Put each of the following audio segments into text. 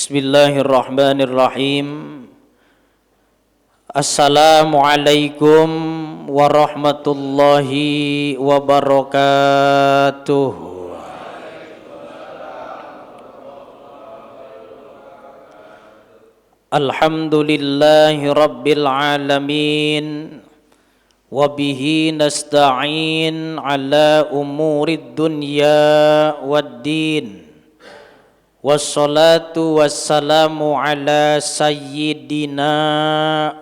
Bismillahirrahmanirrahim. Assalamualaikum warahmatullahi wabarakatuh. Alhamdulillahi rabbil alamin. Wabihi nasta'in ala umurid dunya waddin. Wassalatu wassalamu ala sayyidina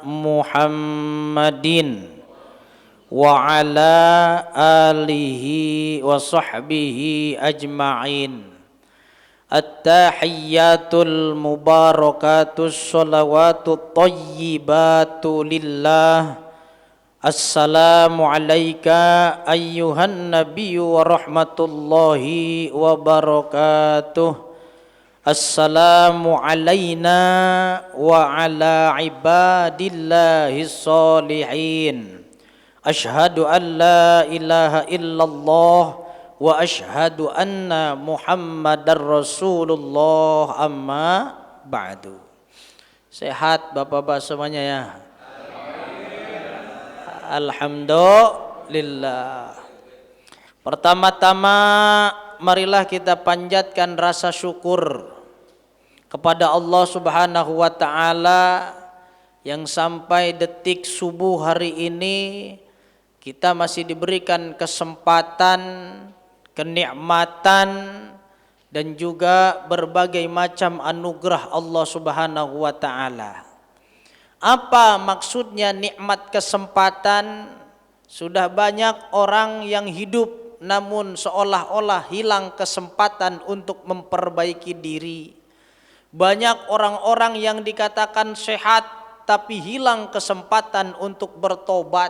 Muhammadin wa ala alihi wa sahbihi ajma'in. At-tahiyyatul mubarakatus salawatut tayyibatu lillah. Assalamu alayka ayyuhan nabiyyu wa rahmatullahi wa barakatuh. Assalamu alayna wa ala ibadillahis salihin. Ashhadu an la ilaha illallah wa ashhadu anna Muhammadar Rasulullah, amma ba'du. Sehat Bapak-bapak semuanya ya? Alhamdulillah. Pertama-tama marilah kita panjatkan rasa syukur kepada Allah Subhanahu wa taala yang sampai detik subuh hari ini kita masih diberikan kesempatan, kenikmatan dan juga berbagai macam anugerah Allah Subhanahu wa taala. Apa maksudnya nikmat kesempatan? Sudah banyak orang yang hidup namun seolah-olah hilang kesempatan untuk memperbaiki diri. Banyak orang-orang yang dikatakan sehat tapi hilang kesempatan untuk bertobat.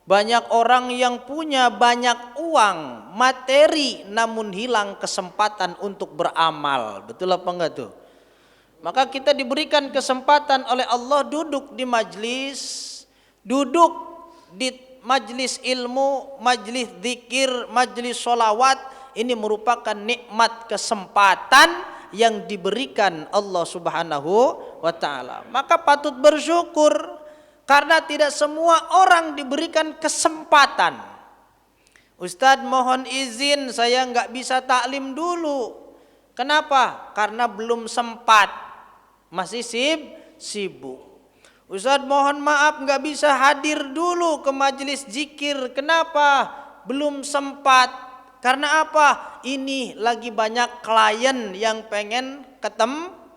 Banyak orang yang punya banyak uang, materi, namun hilang kesempatan untuk beramal. Betul apa enggak tuh? Maka kita diberikan kesempatan oleh Allah duduk di majlis, duduk di majlis ilmu, majlis zikir, majlis sholawat. Ini merupakan nikmat kesempatan yang diberikan Allah Subhanahu wa ta'ala. Maka patut bersyukur karena tidak semua orang diberikan kesempatan. Ustadz mohon izin saya nggak bisa taklim dulu. Kenapa? Karena belum sempat, masih sibuk. Ustadz mohon maaf nggak bisa hadir dulu ke majelis zikir. Kenapa? Belum sempat. Karena apa? Ini lagi banyak klien yang pengen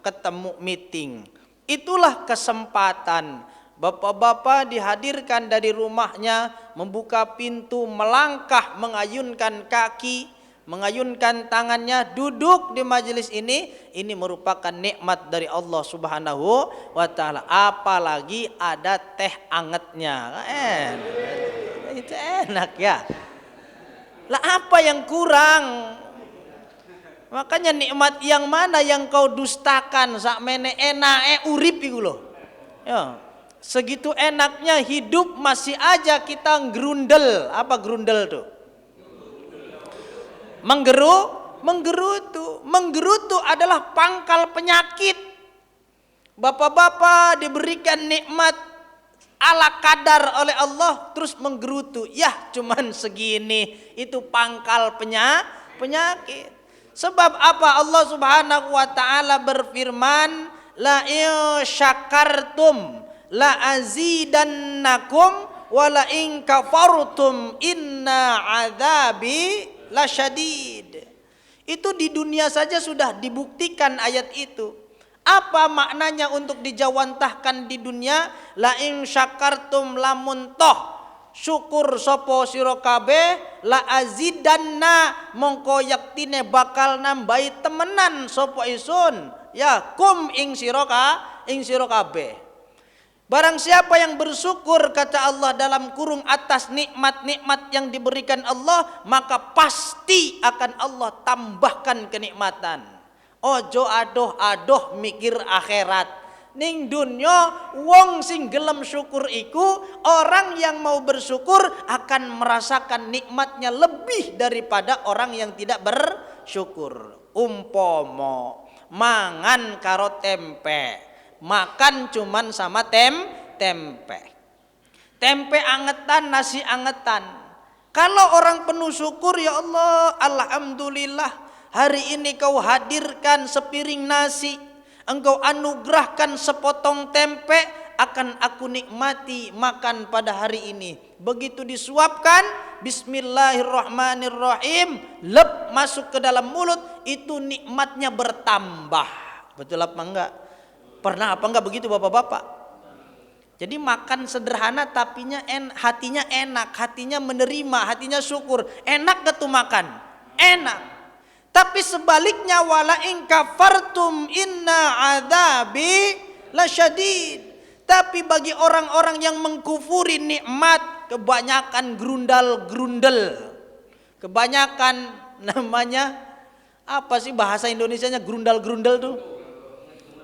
ketemu meeting. Itulah kesempatan. Bapak-bapak dihadirkan dari rumahnya, membuka pintu, melangkah, mengayunkan kaki, mengayunkan tangannya, duduk di majelis ini merupakan nikmat dari Allah Subhanahu wa ta'ala. Apalagi ada teh angetnya. Itu enak ya. Lah apa yang kurang? Makanya nikmat yang mana yang kau dustakan? Sakmene enae urip iku lho. Ya, segitu enaknya hidup masih aja kita ngerundel. Apa gerundel tuh? Menggerutu adalah pangkal penyakit. Bapak-bapak diberikan nikmat ala kadar oleh Allah terus menggerutu. Yah cuman segini, itu pangkal penyakit. Sebab apa? Allah Subhanahu wa ta'ala berfirman, la in syakartum la azidannakum wa la in kafartum inna adzabi lasyadid. Itu di dunia saja sudah dibuktikan ayat itu. Apa maknanya untuk dijawantahkan di dunia? La in syakartum lamun toh syukur sopo sira kabeh la azidanna mongko yaktine bakal nambahi temenan sopo isun ya kum ing sira kabeh. Barang siapa yang bersyukur kata Allah dalam kurung atas nikmat-nikmat yang diberikan Allah, maka pasti akan Allah tambahkan kenikmatan. Ojo adoh-adoh mikir akhirat. Ning dunya wong sing gelem syukur iku, orang yang mau bersyukur akan merasakan nikmatnya lebih daripada orang yang tidak bersyukur. Umpomo mangan karo tempe. Makan cuman sama tempe. Tempe angetan, nasi angetan. Kalau orang penuh syukur, ya Allah, alhamdulillah, hari ini kau hadirkan sepiring nasi, engkau anugerahkan sepotong tempe, akan aku nikmati makan pada hari ini. Begitu disuapkan, bismillahirrahmanirrahim, lep masuk ke dalam mulut, itu nikmatnya bertambah. Betul apa enggak? Pernah apa enggak begitu bapak-bapak? Jadi makan sederhana tapinya hatinya enak, hatinya menerima, hatinya syukur. Enak gak tuh makan? Enak. Tapi sebaliknya, wala in kafartum inna adzabi lasyadid. Tapi bagi orang-orang yang mengkufuri nikmat, kebanyakan grundal-grundel. Kebanyakan namanya apa sih bahasa Indonesianya grundal-grundel tuh?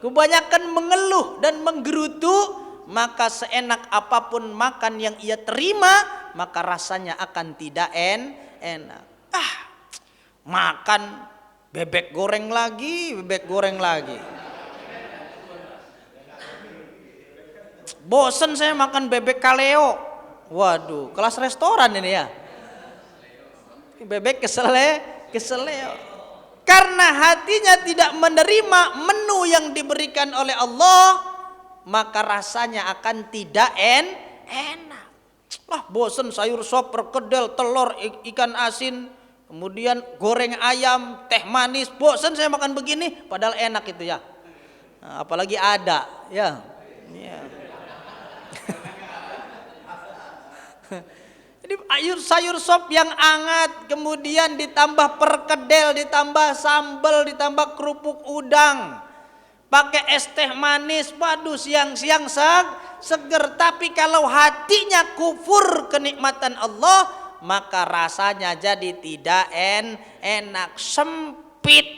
Kebanyakan mengeluh dan menggerutu, maka seenak apapun makan yang ia terima, maka rasanya akan tidak enak. Makan bebek goreng lagi. Bosen saya makan bebek kaleo. Waduh, kelas restoran ini ya. Bebek keseleo. Karena hatinya tidak menerima menu yang diberikan oleh Allah, maka rasanya akan tidak enak. Bosen sayur sop, perkedel, telur, ikan asin, kemudian goreng ayam, teh manis. Bosen saya makan begini, padahal enak itu ya. Nah, apalagi ada ya. Jadi sayur sop yang hangat, kemudian ditambah perkedel, ditambah sambal, ditambah kerupuk udang, pakai es teh manis, waduh siang-siang seger. Tapi kalau hatinya kufur kenikmatan Allah, maka rasanya jadi tidak enak, sempit.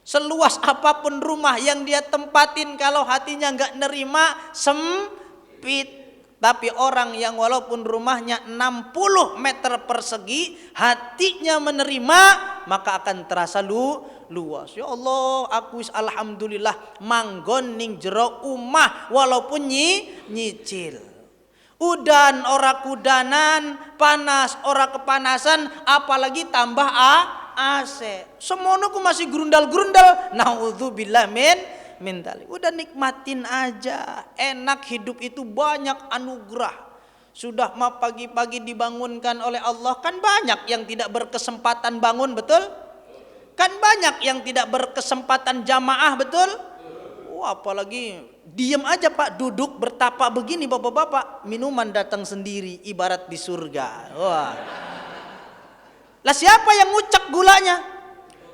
Seluas apapun rumah yang dia tempatin, kalau hatinya nggak nerima, sempit. Tapi orang yang walaupun rumahnya 60 meter persegi, hatinya menerima, maka akan terasa luas. Ya Allah, aku alhamdulillah manggon ning jero umah walaupun nyicil. Udan ora kudanan, panas ora kepanasan, apalagi tambah AC. Semono ku masih grundal-grundal. Nauzubillah min dzalik. Udah nikmatin aja. Enak, hidup itu banyak anugerah. Sudah mah pagi-pagi dibangunkan oleh Allah, kan banyak yang tidak berkesempatan bangun, betul? Kan banyak yang tidak berkesempatan jamaah, betul? Wah, apalagi diam aja Pak, duduk bertapa begini bapak-bapak, minuman datang sendiri ibarat di surga. Wah. Lah siapa yang ngucek gulanya?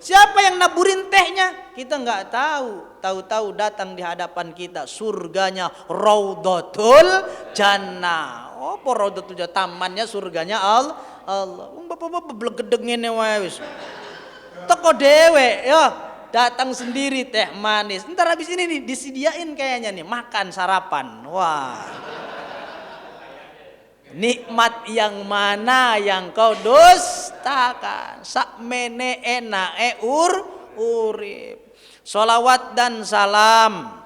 Siapa yang naburin tehnya? Kita nggak tahu. Tahu-tahu datang di hadapan kita surganya Raudhatul Jannah. Oh, Raudhatul Jannah, tamannya surganya Allah. Bapak-bapak blegedeg ngene wae wis. Teko dewe ya, datang sendiri teh manis. Ntar habis ini nih disediain kayaknya nih makan sarapan. Wah. Nikmat yang mana yang kau dustakan? Sakmene enae urip. Sholawat dan salam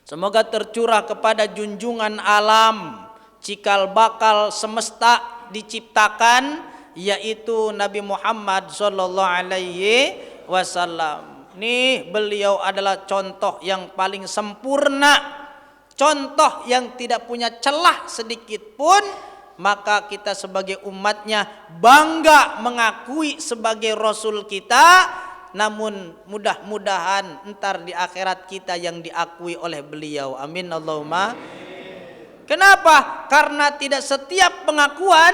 semoga tercurah kepada junjungan alam, cikal bakal semesta diciptakan, yaitu Nabi Muhammad sallallahu alaihi wasallam. Nih beliau adalah contoh yang paling sempurna, contoh yang tidak punya celah sedikit pun. Maka kita sebagai umatnya bangga mengakui sebagai Rasul kita. Namun mudah-mudahan entar di akhirat kita yang diakui oleh beliau. Amin Allahumma. Kenapa? Karena tidak setiap pengakuan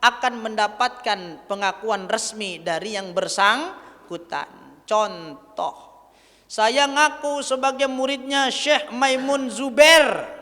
akan mendapatkan pengakuan resmi dari yang bersangkutan. Contoh, saya ngaku sebagai muridnya Syekh Maimun Zubair.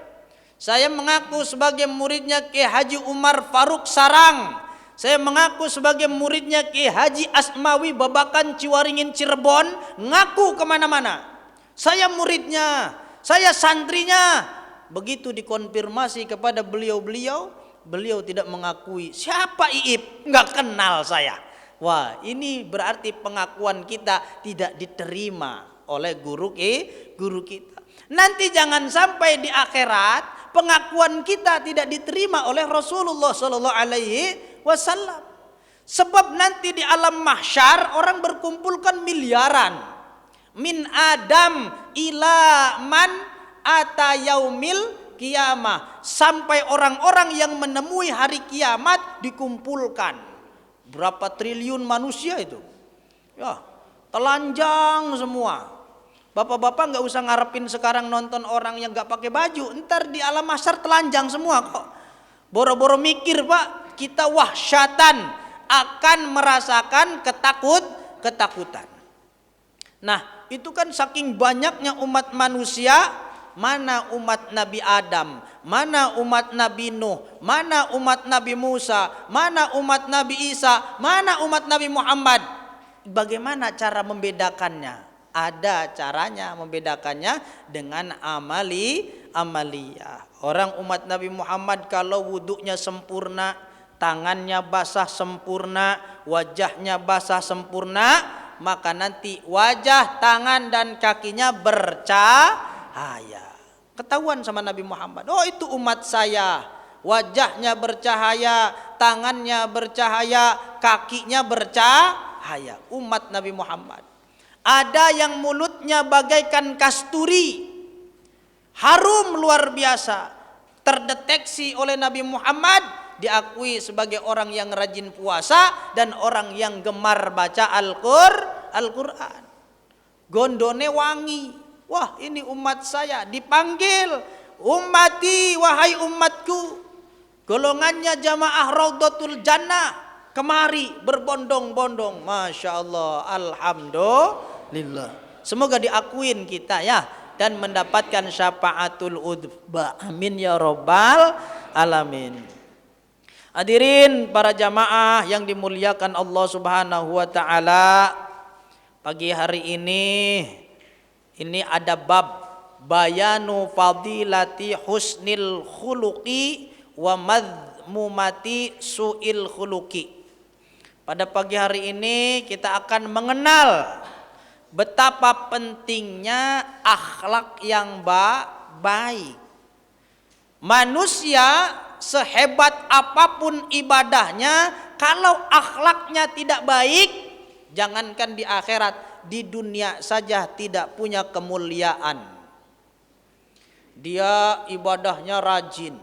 Saya mengaku sebagai muridnya Ki Haji Umar Faruk Sarang. Saya mengaku sebagai muridnya Ki Haji Asmawi Babakan Ciwaringin Cirebon. Ngaku kemana-mana. Saya muridnya, saya santrinya. Begitu dikonfirmasi kepada beliau-beliau, beliau tidak mengakui. Siapa Iip? Nggak kenal saya. Wah, ini berarti pengakuan kita tidak diterima oleh guru kita. Nanti jangan sampai di akhirat pengakuan kita tidak diterima oleh Rasulullah Sallallahu Alaihi Wasallam. Sebab nanti di alam mahsyar orang berkumpulkan miliaran. Min Adam ila man ata yaumil kiamah, sampai orang-orang yang menemui hari kiamat dikumpulkan. Berapa triliun manusia itu? Ya, telanjang semua. Bapak-bapak nggak usah ngarepin sekarang nonton orang yang nggak pakai baju, ntar di alam mahsyar telanjang semua kok. Boro-boro mikir Pak, kita wahsyatan akan merasakan ketakutan. Nah, itu kan saking banyaknya umat manusia, mana umat Nabi Adam, mana umat Nabi Nuh, mana umat Nabi Musa, mana umat Nabi Isa, mana umat Nabi Muhammad. Bagaimana cara membedakannya? Ada caranya membedakannya dengan amaliyah. Orang umat Nabi Muhammad kalau wuduknya sempurna, tangannya basah sempurna, wajahnya basah sempurna, maka nanti wajah, tangan dan kakinya bercahaya. Ketahuan sama Nabi Muhammad, oh itu umat saya, wajahnya bercahaya, tangannya bercahaya, kakinya bercahaya. Umat Nabi Muhammad. Ada yang mulutnya bagaikan kasturi, harum luar biasa, terdeteksi oleh Nabi Muhammad, diakui sebagai orang yang rajin puasa dan orang yang gemar baca Al-Quran. Gondone wangi, wah ini umat saya. Dipanggil, ummati, wahai umatku, golongannya jamaah Raudhatul Jannah, kemari berbondong-bondong. Masya Allah, alhamdulillah. Semoga diakuin kita ya, dan mendapatkan syafaatul udba. Amin ya robbal alamin. Hadirin para jamaah yang dimuliakan Allah Subhanahu wa taala, pagi hari ini ada bab bayanu fadilati husnil khuluqi wa madmumati su'il khuluqi. Pada pagi hari ini kita akan mengenal betapa pentingnya akhlak yang baik. Manusia sehebat apapun ibadahnya, kalau akhlaknya tidak baik, jangankan di akhirat, di dunia saja tidak punya kemuliaan. Dia ibadahnya rajin,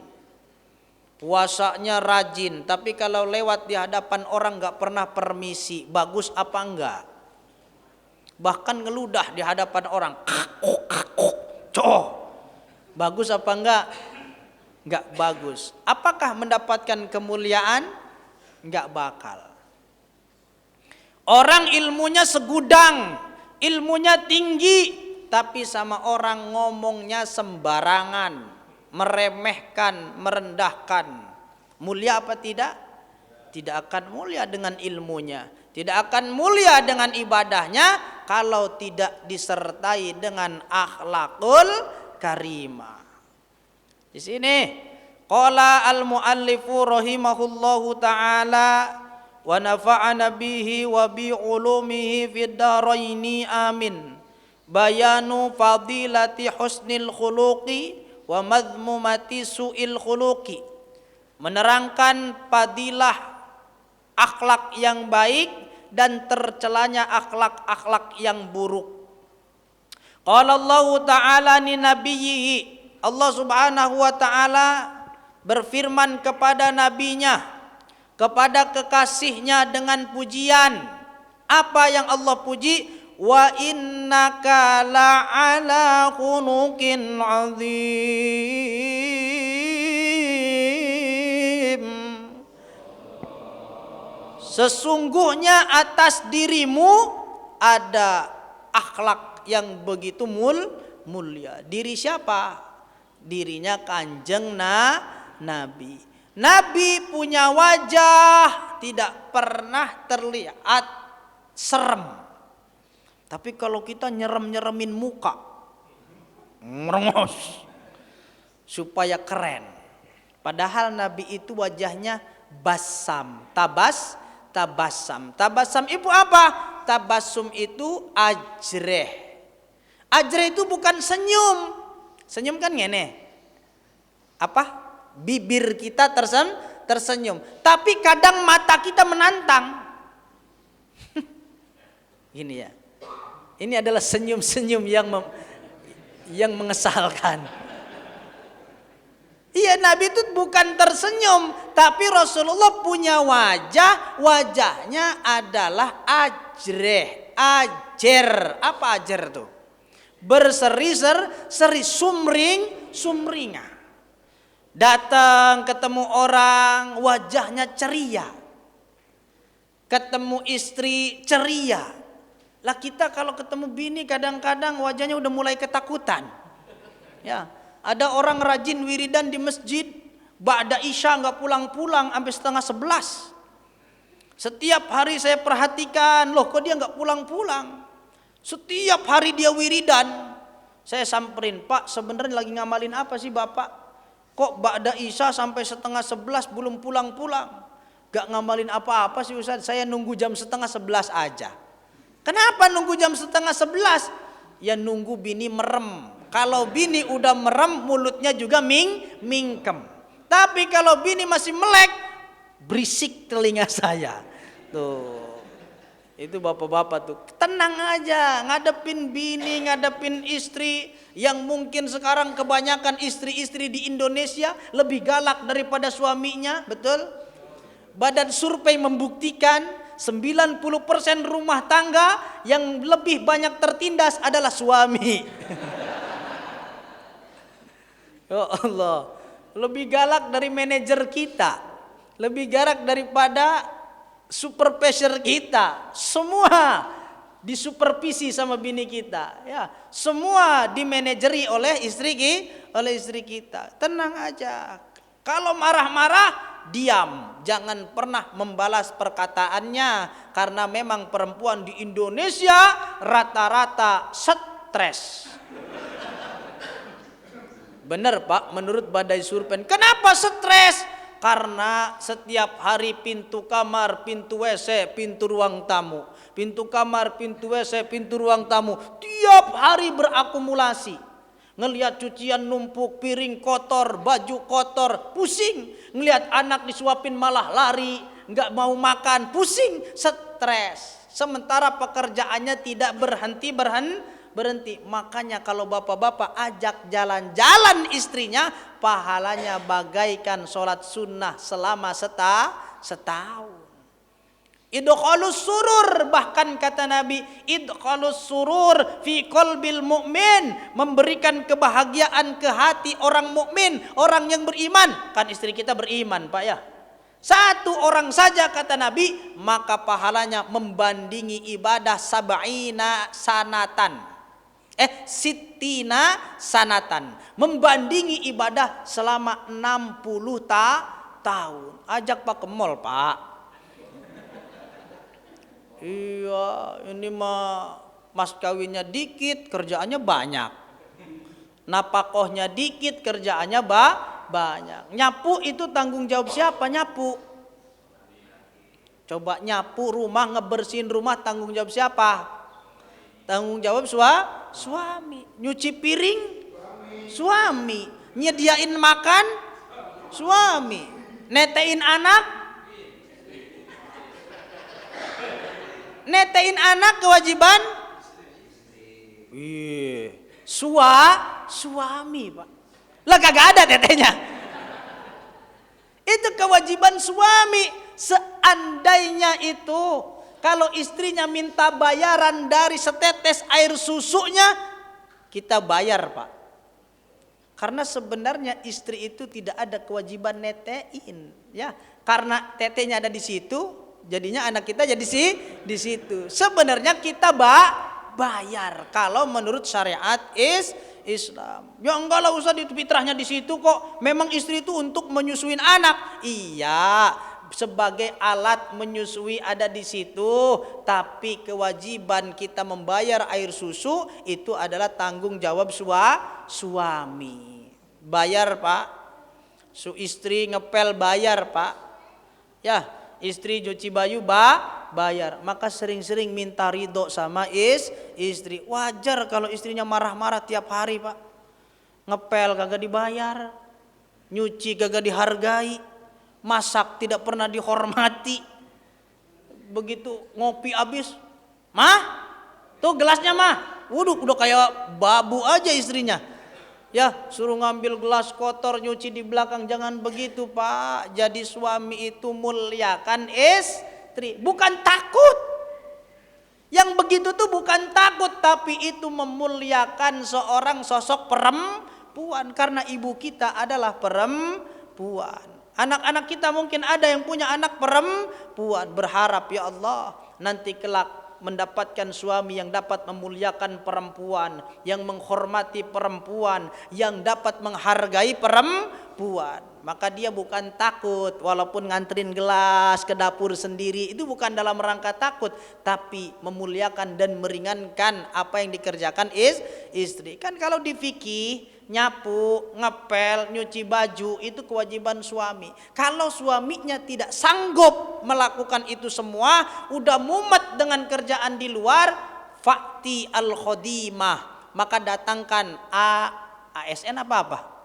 puasanya rajin, tapi kalau lewat di hadapan orang nggak pernah permisi, bagus apa enggak? Bahkan ngeludah di hadapan orang, bagus apa enggak? Enggak bagus. Apakah mendapatkan kemuliaan? Enggak bakal. Orang ilmunya segudang, ilmunya tinggi, tapi sama orang ngomongnya sembarangan, meremehkan, merendahkan. Mulia apa tidak? Tidak akan mulia dengan ilmunya, tidak akan mulia dengan ibadahnya kalau tidak disertai dengan akhlakul karimah. Di sini qala al-muallifu rahimahullahu taala wa nafa'ana bihi wa bi ulumihi fid dharaini amin. Bayanu fadilati husnil khuluqi wa madmumati su'il khuluqi. Menerangkan fadilah akhlak yang baik dan tercelanya akhlak-akhlak yang buruk. Qala Allah Ta'ala ni nabiyhi, Allah Subhanahu wa taala berfirman kepada nabinya, kepada kekasihnya dengan pujian. Apa yang Allah puji? Wa innaka la'ala khuluqin 'adzim. Sesungguhnya atas dirimu ada akhlak yang begitu mulia. Diri siapa? Dirinya Kanjeng Nabi. Nabi punya wajah tidak pernah terlihat serem. Tapi kalau kita nyerem-nyeremin muka, merengos supaya keren. Padahal Nabi itu wajahnya basam, tabasam. Tabasam itu apa? Tabasum itu ajreh. Ajreh itu bukan senyum. Senyum kan ngene. Apa? Bibir kita tersenyum. Tapi kadang mata kita menantang. Gini ya. Ini adalah senyum-senyum yang mengesalkan. Iya, Nabi itu bukan tersenyum, tapi Rasulullah punya wajahnya adalah ajreh, ajer. Apa ajer tuh? Berseri-seri, sumringah. Datang ketemu orang, wajahnya ceria. Ketemu istri ceria. Lah kita kalau ketemu bini kadang-kadang wajahnya udah mulai ketakutan. Ya, ada orang rajin wiridan di masjid, ba'da isya nggak pulang-pulang sampai setengah 11. Setiap hari saya perhatikan, loh kok dia nggak pulang-pulang. Setiap hari dia wiridan. Saya samperin, Pak, sebenarnya lagi ngamalin apa sih Bapak? Kok ba'da isya sampai setengah 11 belum pulang-pulang? Gak ngamalin apa-apa sih Ustaz, saya nunggu jam setengah 11 aja. Kenapa nunggu jam setengah 11? Ya nunggu bini merem. Kalau bini udah merem, mulutnya juga mingkem. Tapi kalau bini masih melek, berisik telinga saya. Tuh. Itu bapak-bapak tuh. Tenang aja, ngadepin bini, ngadepin istri. Yang mungkin sekarang kebanyakan istri-istri di Indonesia lebih galak daripada suaminya, betul? Badan survei membuktikan 90% rumah tangga yang lebih banyak tertindas adalah suami. Ya Allah, lebih galak dari manajer kita, lebih galak daripada supervisor kita. Semua disupervisi sama bini kita, ya. Semua dimanajeri oleh istri kita. Tenang aja. Kalau marah-marah diam, jangan pernah membalas perkataannya, karena memang perempuan di Indonesia rata-rata stres. Benar Pak, menurut Badai Surpen. Kenapa stres? Karena setiap hari pintu kamar, pintu WC, pintu ruang tamu, pintu kamar, pintu WC, pintu ruang tamu, tiap hari berakumulasi. Ngelihat cucian numpuk, piring kotor, baju kotor, pusing. Ngelihat anak disuapin malah lari, nggak mau makan, pusing, stres. Sementara pekerjaannya tidak berhenti. Makanya kalau bapak-bapak ajak jalan-jalan istrinya, pahalanya bagaikan sholat sunnah selama setahun. Idkhalus surur, bahkan kata Nabi, idkhalus surur fi qalbil mu'min, memberikan kebahagiaan ke hati orang mukmin, orang yang beriman. Kan istri kita beriman Pak ya. Satu orang saja kata Nabi, maka pahalanya membandingi ibadah sab'ina sanatan. Sittina sanatan, membandingi ibadah selama 60 tahun. Ajak Pak ke mall Pak. Iya, ini mah mas kawinnya dikit, kerjaannya banyak. Napakohnya dikit, kerjaannya banyak. Nyapu itu tanggung jawab siapa nyapu? Coba nyapu rumah, ngebersihin rumah, tanggung jawab siapa? Tanggung jawab suami. Nyuci piring? Suami. Nyediain makan? Suami. Netein anak? Netein anak kewajiban? Suami Pak. Lah kagak ada tetenya. Itu kewajiban suami. Seandainya itu kalau istrinya minta bayaran dari setetes air susunya, kita bayar Pak. Karena sebenarnya istri itu tidak ada kewajiban netein, ya. Karena tetenya ada di situ, jadinya anak kita jadi di situ. Sebenarnya kita bayar kalau menurut syariat Islam. Ya enggak lah Ustaz, itu fitrahnya di situ kok. Memang istri itu untuk menyusuin anak. Iya, sebagai alat menyusui ada di situ, tapi kewajiban kita membayar air susu itu adalah tanggung jawab suami. Bayar Pak. Istri ngepel bayar Pak. Ya, istri cuci baju Bayar. Maka sering-sering minta ridho sama istri. Wajar kalau istrinya marah-marah tiap hari, Pak. Ngepel kagak dibayar, nyuci kagak dihargai, masak tidak pernah dihormati. Begitu ngopi habis, "Mah, tuh gelasnya, Mah." Waduh, udah kayak babu aja istrinya. Ya, suruh ngambil gelas kotor nyuci di belakang. Jangan begitu, Pak. Jadi suami itu muliakan istri, bukan takut. Yang begitu tuh bukan takut, tapi itu memuliakan seorang sosok perempuan. Karena ibu kita adalah perempuan. Anak-anak kita mungkin ada yang punya anak perempuan. Berharap, ya Allah, nanti kelak mendapatkan suami yang dapat memuliakan perempuan, yang menghormati perempuan, yang dapat menghargai perempuan. Maka dia bukan takut walaupun nganterin gelas ke dapur sendiri, itu bukan dalam rangka takut, tapi memuliakan dan meringankan apa yang dikerjakan istri. Kan kalau di fikih, nyapu, ngepel, nyuci baju itu kewajiban suami. Kalau suaminya tidak sanggup melakukan itu semua, udah mumet dengan kerjaan di luar, fakti al khodimah, maka datangkan ASN apa?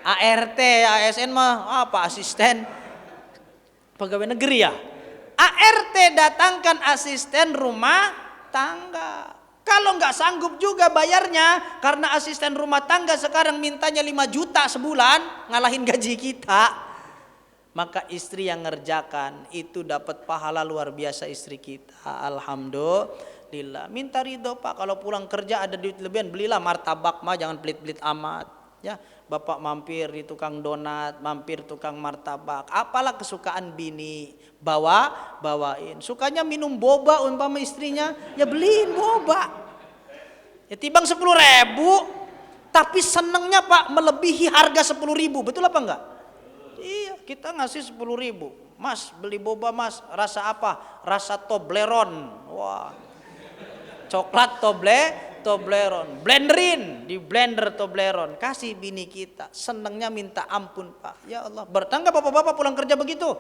ART, ASN mah apa? Asisten pegawai negeri ya. ART, datangkan asisten rumah tangga. Kalau nggak sanggup juga bayarnya, karena asisten rumah tangga sekarang mintanya 5 juta sebulan, ngalahin gaji kita, maka istri yang ngerjakan itu dapat pahala luar biasa istri kita. Alhamdulillah. Minta ridho, Pak. Kalau pulang kerja ada duit lebihan, belilah martabak, mah jangan pelit-pelit amat. Ya, Bapak mampir di tukang donat, mampir tukang martabak, apalah kesukaan bini, bawain. Sukanya minum boba umpama istrinya, ya beliin boba. Ya timbang 10.000, tapi senengnya, Pak, melebihi harga 10.000, betul apa enggak? Iya, kita ngasih 10.000, "Mas, beli boba, Mas, rasa apa?" "Rasa Toblerone." Wah, coklat Toblerone, blenderin, di blender Toblerone, kasih bini kita, senengnya minta ampun, Pak. Ya Allah, bertangga bapak-bapak pulang kerja begitu?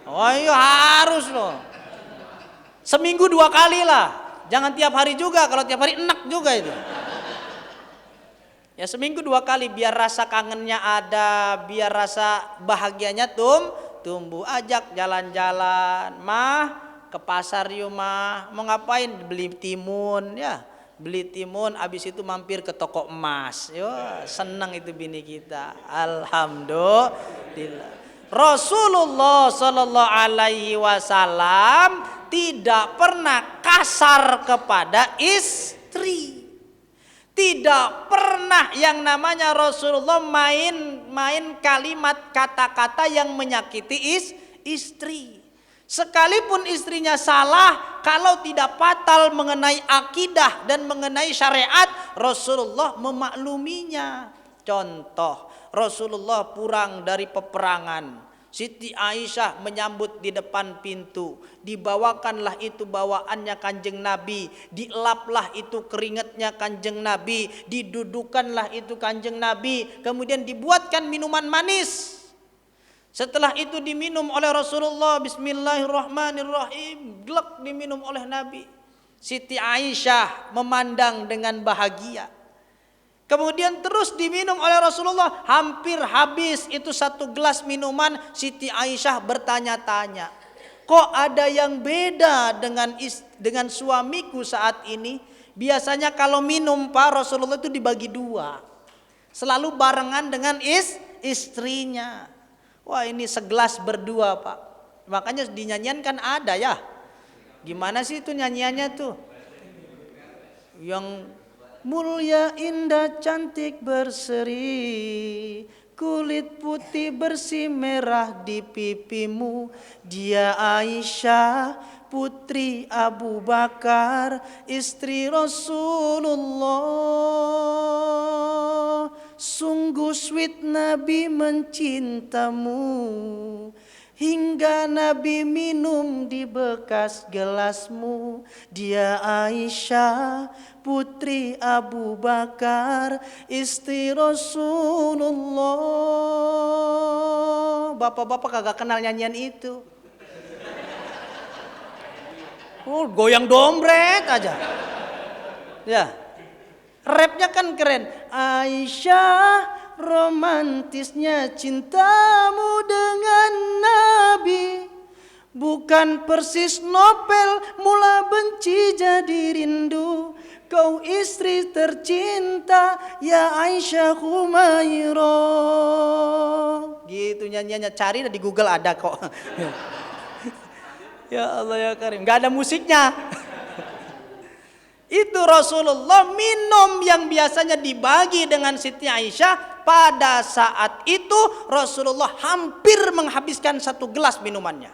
Oh iya, harus loh. Seminggu 2 kali lah, jangan tiap hari juga, kalau tiap hari enak juga itu. Ya seminggu 2 kali, biar rasa kangennya ada, biar rasa bahagianya tumbuh. Ajak jalan-jalan, "Mah, ke pasar yuk, Mah." "Mau ngapain?" "Beli timun." Ya, beli timun, abis itu mampir ke toko emas. Yo, senang itu bini kita. Alhamdulillah. Rasulullah Sallallahu Alaihi Wasallam tidak pernah kasar kepada istri. Tidak pernah yang namanya Rasulullah main kalimat kata-kata yang menyakiti istri. Sekalipun istrinya salah, kalau tidak fatal mengenai akidah dan mengenai syariat, Rasulullah memakluminya. Contoh, Rasulullah pulang dari peperangan, Siti Aisyah menyambut di depan pintu, dibawakanlah itu bawaannya Kanjeng Nabi, dielaplah itu keringatnya Kanjeng Nabi, didudukanlah itu Kanjeng Nabi, kemudian dibuatkan minuman manis. Setelah itu diminum oleh Rasulullah, bismillahirrahmanirrahim, glek diminum oleh Nabi. Siti Aisyah memandang dengan bahagia. Kemudian terus diminum oleh Rasulullah, hampir habis itu 1 gelas minuman. Siti Aisyah bertanya-tanya, "Kok ada yang beda dengan suamiku saat ini? Biasanya kalau minum, Pak, Rasulullah itu dibagi 2, selalu barengan dengan istrinya. Wah, ini segelas berdua, Pak." Makanya dinyanyian kan ada ya. Gimana sih itu nyanyiannya tuh? Yang mulia, indah, cantik, berseri, kulit putih bersih merah di pipimu. Dia Aisyah, putri Abu Bakar, istri Rasulullah. Sungguh sweet Nabi mencintamu, hingga Nabi minum di bekas gelasmu. Dia Aisyah, putri Abu Bakar, istri Rasulullah. Bapak-bapak kagak kenal nyanyian itu. Oh, goyang dompet aja. Ya. Rapnya kan keren. Aisyah, romantisnya cintamu dengan Nabi, bukan persis novel mula benci jadi rindu. Kau istri tercinta ya Aisyah Humairah. Gitu nyanyiannya, cari di Google ada kok. Ya Allah ya Karim, nggak ada musiknya. Itu Rasulullah minum yang biasanya dibagi dengan Siti Aisyah. Pada saat itu Rasulullah hampir menghabiskan 1 gelas minumannya.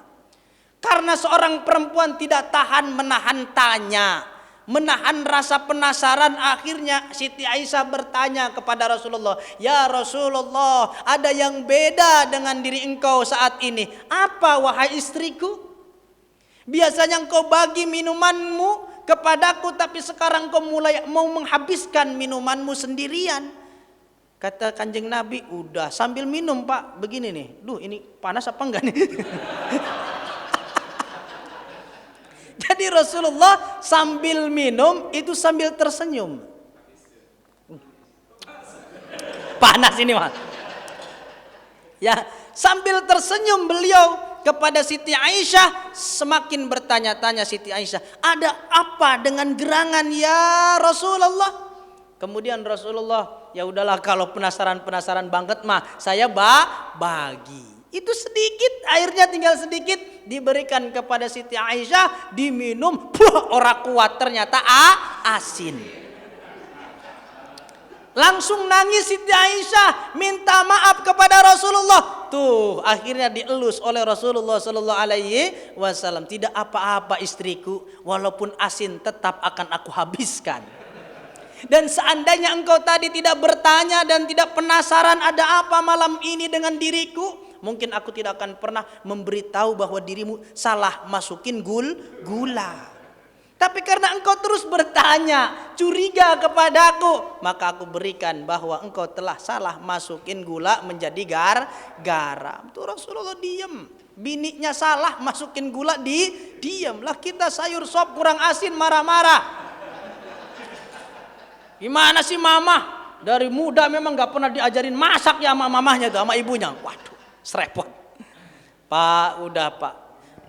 Karena seorang perempuan tidak tahan menahan tanya, menahan rasa penasaran. Akhirnya Siti Aisyah bertanya kepada Rasulullah, "Ya Rasulullah, ada yang beda dengan diri engkau saat ini. Apa wahai istriku? Biasanya engkau bagi minumanmu kepadaku, tapi sekarang kau mulai mau menghabiskan minumanmu sendirian." Kata Kanjeng Nabi, "Udah sambil minum Pak, begini nih. Duh, ini panas apa enggak nih?" Jadi Rasulullah sambil minum itu sambil tersenyum. Panas ini Mas. Ya, sambil tersenyum beliau kepada Siti Aisyah. Semakin bertanya-tanya Siti Aisyah, "Ada apa dengan gerangan ya Rasulullah?" Kemudian Rasulullah, "Ya udahlah, kalau penasaran banget mah saya bagi." Itu sedikit, airnya tinggal sedikit, diberikan kepada Siti Aisyah, diminum, ora kuat, ternyata asin. Langsung nangis Siti Aisyah, minta maaf kepada Rasulullah. Tuh, akhirnya dielus oleh Rasulullah sallallahu alaihi wasallam. "Tidak apa-apa istriku, walaupun asin tetap akan aku habiskan. Dan seandainya engkau tadi tidak bertanya dan tidak penasaran ada apa malam ini dengan diriku, mungkin aku tidak akan pernah memberitahu bahwa dirimu salah masukin gula. Tapi karena engkau terus bertanya, curiga kepadaku, maka aku berikan bahwa engkau telah salah masukin gula menjadi garam." Tuh Rasulullah diem. Bininya salah masukin gula, diem lah. Kita sayur sop kurang asin marah-marah. Gimana sih mama? Dari muda memang gak pernah diajarin masak ya sama mamahnya tuh, sama ibunya. Waduh, serepot. Pak, udah Pak.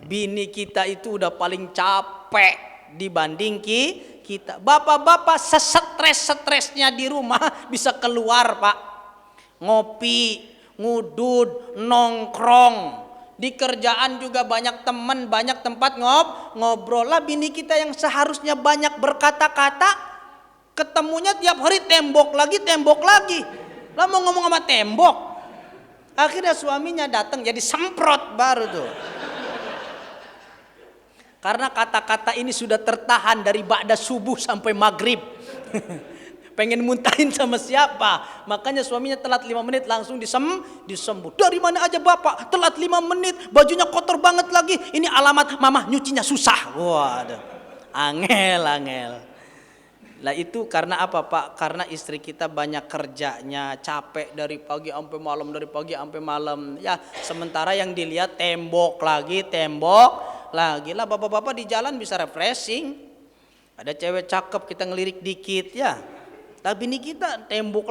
Bini kita itu udah paling capek dibanding kita. Bapak-bapak sestres-stresnya di rumah bisa keluar Pak. Ngopi, ngudud, nongkrong. Di kerjaan juga banyak teman, banyak tempat ngobrol lah. Bini kita yang seharusnya banyak berkata-kata, ketemunya tiap hari tembok lagi. Lah mau ngomong sama tembok. Akhirnya suaminya datang jadi semprot baru tuh. Karena kata-kata ini sudah tertahan dari ba'da subuh sampai maghrib. Pengen muntahin sama siapa? Makanya suaminya telat 5 menit langsung disembut. "Dari mana aja Bapak? Telat 5 menit, bajunya kotor banget lagi. Ini alamat mama nyucinya susah." Waduh. Angel. Lah itu karena apa Pak? Karena istri kita banyak kerjanya, capek dari pagi sampai malam. Ya, sementara yang dilihat tembok lagi. Lah bapak-bapak di jalan bisa refreshing. Ada cewek cakep kita ngelirik dikit ya. Tapi ini kita tembok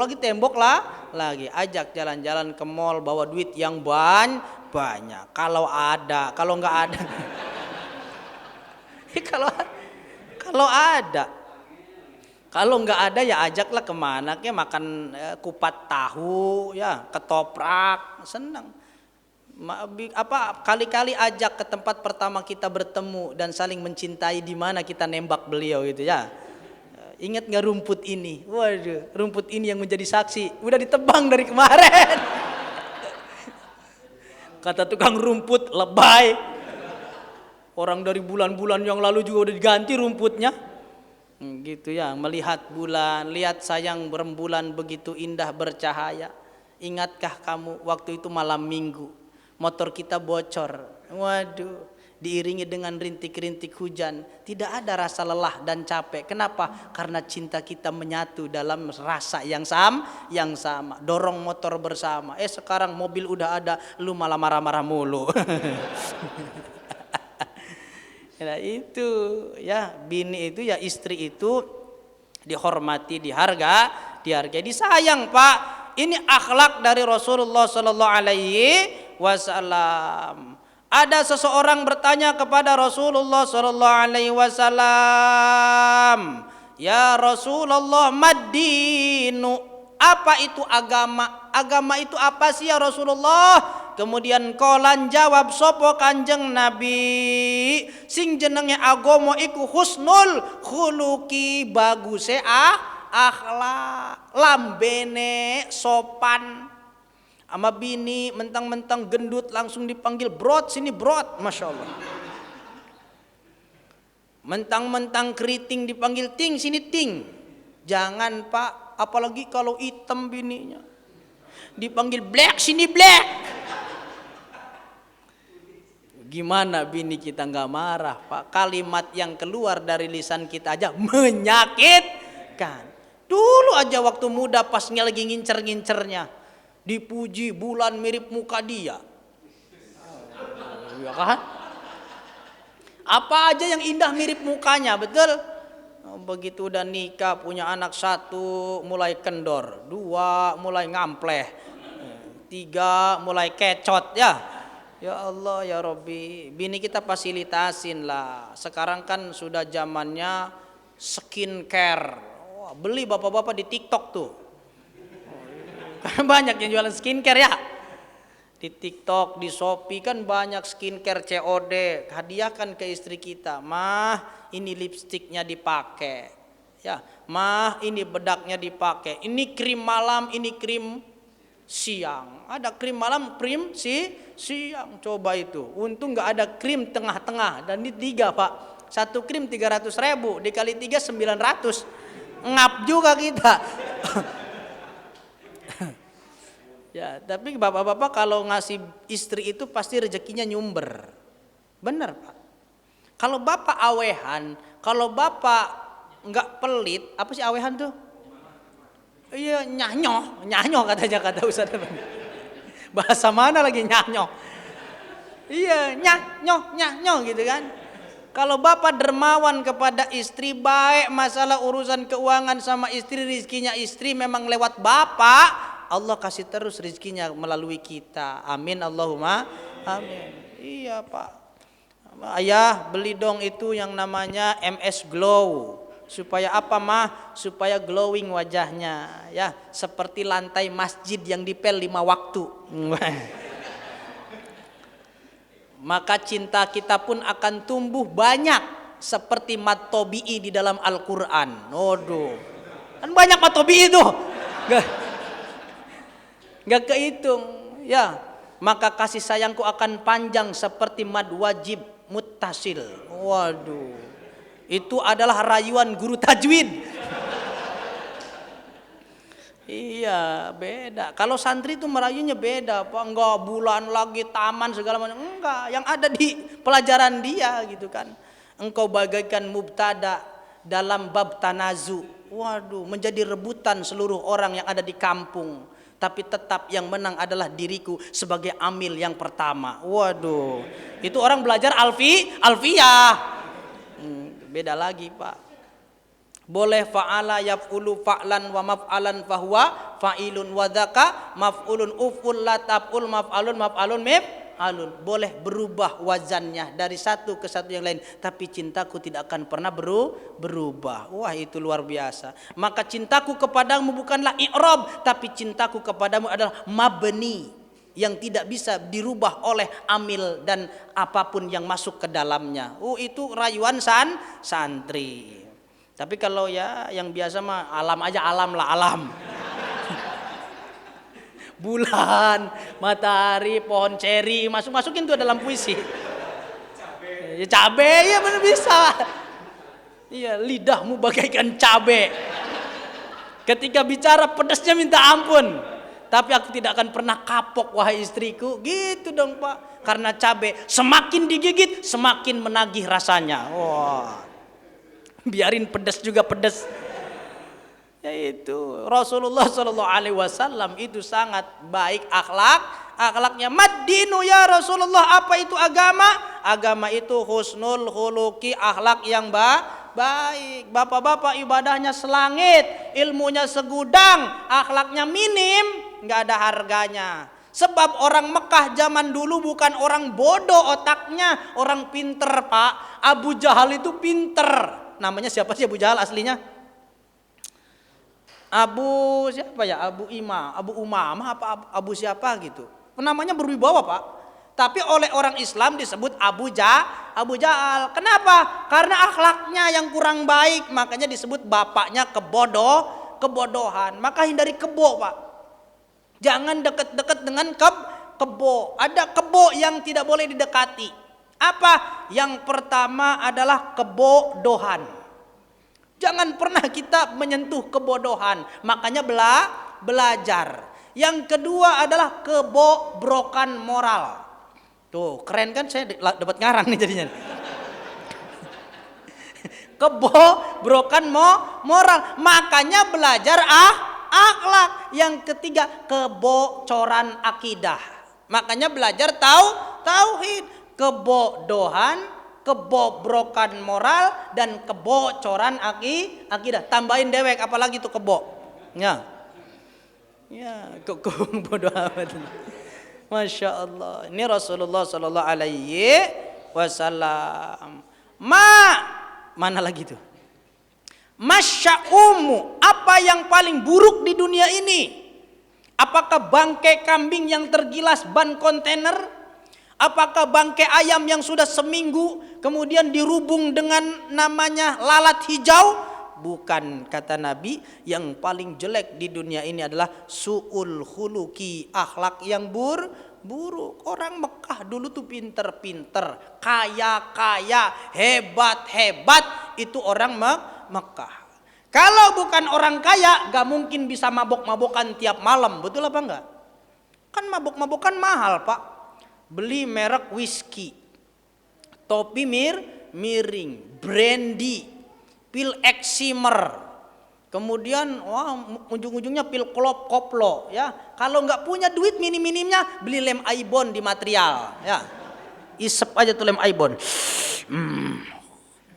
lagi. Ajak jalan-jalan ke mall, bawa duit yang banyak. Kalau nggak ada. Kalau nggak ada ya ajaklah kemana ke makan kupat tahu ya, ketoprak, senang. Kali-kali ajak ke tempat pertama kita bertemu dan saling mencintai, di mana kita nembak beliau gitu ya. Ingat nggak rumput ini? Waduh, rumput ini yang menjadi saksi udah ditebang dari kemarin. Kata tukang rumput, lebay. Orang dari bulan-bulan yang lalu juga udah diganti rumputnya. Gitu ya, melihat bulan, lihat sayang rembulan begitu indah bercahaya. Ingatkah kamu waktu itu malam minggu? Motor kita bocor, waduh, diiringi dengan rintik-rintik hujan. Tidak ada rasa lelah dan capek. Kenapa? Karena cinta kita menyatu dalam rasa yang sama. Dorong motor bersama. Sekarang mobil udah ada, lu malah marah-marah mulu. Nah, itu ya, bini itu ya, istri itu dihormati, dihargai, disayang, Pak. Ini akhlak dari Rasulullah sallallahu alaihi wasallam. Ada seseorang bertanya kepada Rasulullah sallallahu alaihi wasallam, "Ya Rasulullah, mad-dinu?" Apa itu agama? Agama itu apa sih ya Rasulullah? Kemudian kolan jawab sopo Kanjeng Nabi, sing jenenge agama iku husnul khuluqi, baguse akhlak, lambene sopan. Ama bini mentang-mentang gendut langsung dipanggil brot, sini brot, masya Allah. Mentang-mentang keriting dipanggil ting, sini ting. Jangan, Pak, apalagi kalau hitam bininya dipanggil black, sini black. Gimana bini kita nggak marah, Pak? Kalimat yang keluar dari lisan kita aja menyakitkan. Dulu aja waktu muda pasnya lagi ngincer-ngincernya, dipuji bulan mirip muka dia, ya kan? Apa aja yang indah mirip mukanya, betul? Begitu udah nikah, punya anak 1 mulai kendor, 2 mulai ngampleh, 3 mulai kecot ya. Ya Allah ya Rabbi, bini kita fasilitasin lah. Sekarang kan sudah zamannya skincare. Wah, beli bapak-bapak di TikTok tuh. Kan banyak yang jualan skincare ya. Di TikTok, di Shopee kan banyak skincare COD. Hadiahkan ke istri kita. Mah, ini lipstiknya dipakai. Ya, mah ini bedaknya dipakai. Ini krim malam, ini krim siang. Ada krim malam, krim siang. Coba itu. Untung nggak ada krim tengah-tengah. Dan ini 3, Pak. 1 krim 300.000 dikali 3 900. Ngap juga kita. Ya, tapi bapak-bapak kalau ngasih istri itu pasti rezekinya nyumber. Benar, Pak. Kalau bapak awehan, kalau bapak nggak pelit, apa sih awehan tuh? Iya, nyanyoh katanya, kata Ustaz. Bahasa mana lagi nyanyoh? Iya, nyanyoh gitu kan. Kalau bapak dermawan kepada istri, baik masalah urusan keuangan sama istri, rizkinya istri memang lewat bapak, Allah kasih terus rizkinya melalui kita. Amin Allahumma amin. Iya, Pak. Ayah beli dong itu yang namanya MS Glow. Supaya apa, Mah? Supaya glowing wajahnya, ya, seperti lantai masjid yang dipel 5 waktu. Maka cinta kita pun akan tumbuh banyak seperti matobi'i di dalam Al-Quran. Waduh, kan banyak matobi'i itu, gak kehitung, ya. Maka kasih sayangku akan panjang seperti mad wajib muttasil. Waduh, itu adalah rayuan guru tajwid. Iya, beda. Kalau santri itu merayunya beda, Pak. Enggak bulan lagi taman segala macam. Enggak, yang ada di pelajaran dia gitu kan. Engkau bagaikan mubtada dalam bab tanazu. Waduh, menjadi rebutan seluruh orang yang ada di kampung. Tapi tetap yang menang adalah diriku sebagai amil yang pertama. Waduh, itu orang belajar alfiyah. Beda lagi, Pak. Boleh fa'ala yaf'ulu fa'lan wa maf'alan fahuwa fa'ilun wa dzaka maf'ulun uf'ul la taf'ul maf'alun mif'alun. Boleh berubah wazannya dari satu ke satu yang lain, tapi cintaku tidak akan pernah berubah. Wah, itu luar biasa. Maka cintaku kepadamu bukanlah i'rab, tapi cintaku kepadamu adalah mabni yang tidak bisa dirubah oleh amil dan apapun yang masuk ke dalamnya. Itu rayuan santri. Tapi kalau ya yang biasa mah alam aja, alam lah, alam. Bulan, matahari, pohon ceri, masukin tuh dalam puisi. Ya, cabe, ya benar bisa. Iya, lidahmu bagaikan cabe. Ketika bicara pedasnya minta ampun. Tapi aku tidak akan pernah kapok, wahai istriku. Gitu dong, Pak. Karena cabe semakin digigit semakin menagih rasanya. Wah. Biarin pedas juga pedas. Yaitu Rasulullah Shallallahu Alaihi Wasallam itu sangat baik akhlaknya. Mad-dinu ya Rasulullah, apa itu agama? agama itu husnul khuluqi, akhlak yang baik. Bapak-bapak ibadahnya selangit, ilmunya segudang, akhlaknya minim, nggak ada harganya. Sebab orang Mekah zaman dulu bukan orang bodoh otaknya, orang pinter Pak. Abu Jahal itu pinter. Namanya siapa sih Abu Jahal aslinya? Abu siapa ya? Abu Umamah apa Abu siapa gitu. Namanya berwibawa Pak. Tapi oleh orang Islam disebut Abu Jahal. Kenapa? Karena akhlaknya yang kurang baik, makanya disebut bapaknya kebodohan. Maka hindari kebo Pak. Jangan dekat-dekat dengan kebo. Ada kebo yang tidak boleh didekati. Apa? Yang pertama adalah kebodohan. Jangan pernah kita menyentuh kebodohan. Makanya belajar. Yang kedua adalah kebobrokan moral. Tuh keren kan, saya dapat ngarang nih jadinya. Kebobrokan moral. Makanya belajar akhlak. Yang ketiga kebocoran akidah. Makanya belajar tauhid. Kebodohan, kebobrokan moral, dan kebocoran akidah. Tambahin dewek apalagi tuh kebo. Ya, kok bodoh amat. Masya Allah. Ini Rasulullah Sallallahu Alaihi Wasallam. Mana lagi tuh? Masya'umu, apa yang paling buruk di dunia ini? Apakah bangkai kambing yang tergilas ban kontainer? Apakah bangkai ayam yang sudah seminggu kemudian dirubung dengan namanya lalat hijau? Bukan, kata Nabi, yang paling jelek di dunia ini adalah su'ul khuluki, akhlak yang buruk. Orang Mekah dulu tuh pinter-pinter, kaya-kaya, hebat-hebat, itu orang Mekah. Kalau bukan orang kaya, gak mungkin bisa mabok-mabokan tiap malam, betul apa enggak? Kan mabok-mabokan mahal Pak. Beli merek whisky, topi miring, brandy, pil eksimer, kemudian ujung-ujungnya pil koplo ya. Kalau nggak punya duit minim-minimnya beli lem Aibon di material ya. Isep aja tuh lem Aibon.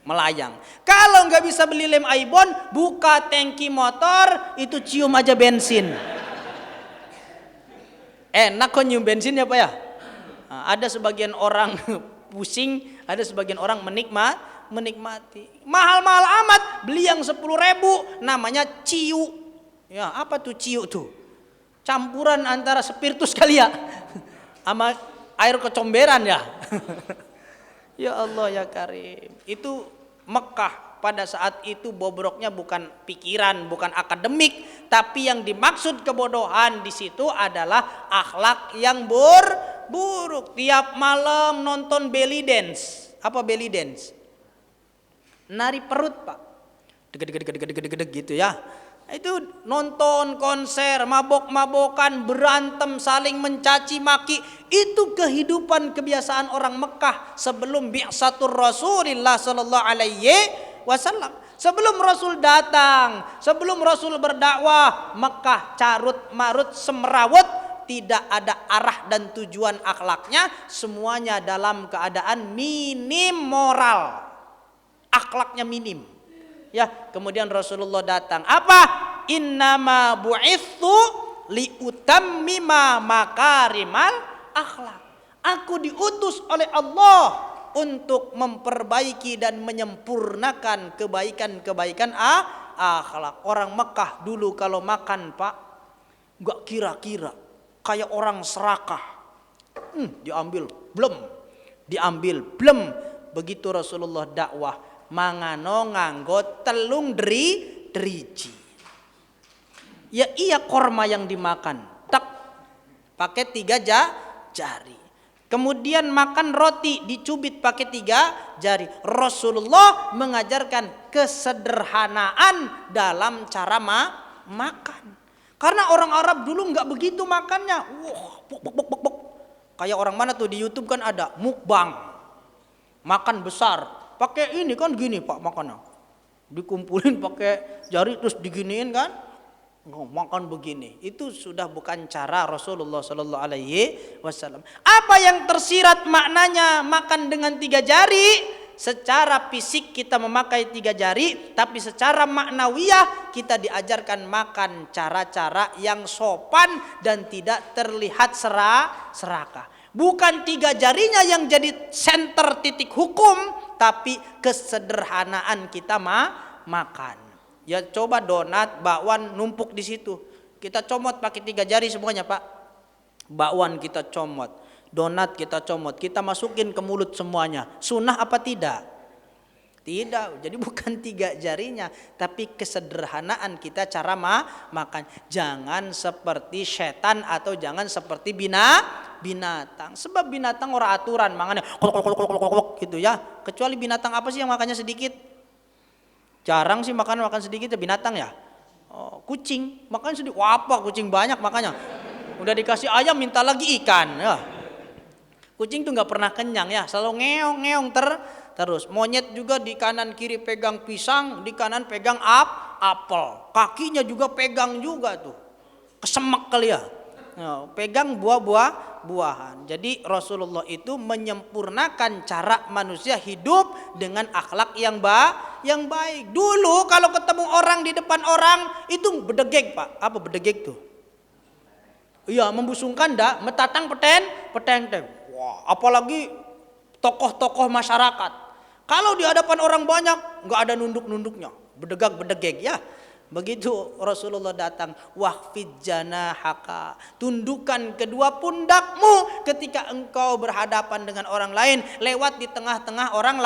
Melayang. Kalau nggak bisa beli lem Aibon, buka tangki motor, itu cium aja bensin. Enak kok nyium bensin ya Pak ya. Ada sebagian orang pusing, ada sebagian orang menikmati. Mahal-mahal amat, beli yang 10.000 namanya ciu. Ya, apa tuh ciu tuh? Campuran antara spiritus kali ya sama air kecomberan ya. Ya Allah ya Karim. Itu Mekah pada saat itu bobroknya bukan pikiran, bukan akademik, tapi yang dimaksud kebodohan di situ adalah akhlak yang buruk. Tiap malam nonton belly dance. Apa belly dance? Nari perut Pak, deg gitu ya. Itu nonton konser, mabok-mabokan, berantem, saling mencaci maki. Itu kehidupan kebiasaan orang Mekah sebelum bi'satur Rasulillah Sallallahu Alaihi Wasallam. Sebelum Rasul datang, sebelum Rasul berdakwah, Mekah carut marut semrawut, tidak ada arah dan tujuan akhlaknya, semuanya dalam keadaan minim moral. Akhlaknya minim. Ya, kemudian Rasulullah datang. Apa? Innama bu'itsu liutammima makarimal akhlak. Aku diutus oleh Allah untuk memperbaiki dan menyempurnakan kebaikan-kebaikan akhlak. Orang Mekah dulu kalau makan Pak, enggak kira-kira, kayak orang serakah. Diambil, belum. Begitu Rasulullah dakwah, mangano nganggo telung driji. Ya iya korma yang dimakan, tak pakai 3 jari. Kemudian makan roti dicubit pakai 3 jari. Rasulullah mengajarkan kesederhanaan dalam cara makan. Karena orang Arab dulu nggak begitu makannya. Bok. Kayak orang mana tuh di YouTube kan ada mukbang, makan besar. Pakai ini kan gini Pak makannya, dikumpulin pakai jari terus diginiin kan, makan begini. Itu sudah bukan cara Rasulullah Sallallahu Alaihi Wasallam. Apa yang tersirat maknanya makan dengan 3 jari? Secara fisik kita memakai 3 jari, tapi secara maknawiyah kita diajarkan makan cara-cara yang sopan dan tidak terlihat serakah. Bukan 3 jarinya yang jadi senter titik hukum, tapi kesederhanaan kita makan. Ya coba donat, bakwan numpuk di situ. Kita comot pakai 3 jari semuanya, Pak. Bakwan kita comot, donat kita comot, kita masukin ke mulut semuanya. Sunnah apa tidak? Tidak. Jadi bukan 3 jarinya, tapi kesederhanaan kita cara makan. Jangan seperti setan atau jangan seperti binatang. Sebab binatang orang aturan makannya gitu ya. Kecuali binatang apa sih yang makannya sedikit? Jarang sih makan sedikit ya binatang ya. Oh, kucing makan sedikit. Wah, apa kucing banyak makanya. Udah dikasih ayam minta lagi ikan ya. Kucing tuh nggak pernah kenyang ya, selalu ngeong terus. Monyet juga di kanan kiri pegang pisang, di kanan pegang apel. Kakinya juga pegang juga tuh. Kesemek kali ya. Nah, pegang buah-buahan. Jadi Rasulullah itu menyempurnakan cara manusia hidup dengan akhlak yang baik. Dulu kalau ketemu orang di depan orang itu bedegek, Pak. Apa bedegek tuh? Iya, membusungkan dah, metatang peteng. Wah, apalagi tokoh-tokoh masyarakat. Kalau di hadapan orang banyak nggak ada nunduk-nunduknya, bedegak ya. Begitu Rasulullah datang, wahfid janahaka, tundukkan kedua pundakmu ketika engkau berhadapan dengan orang lain, lewat di tengah-tengah orang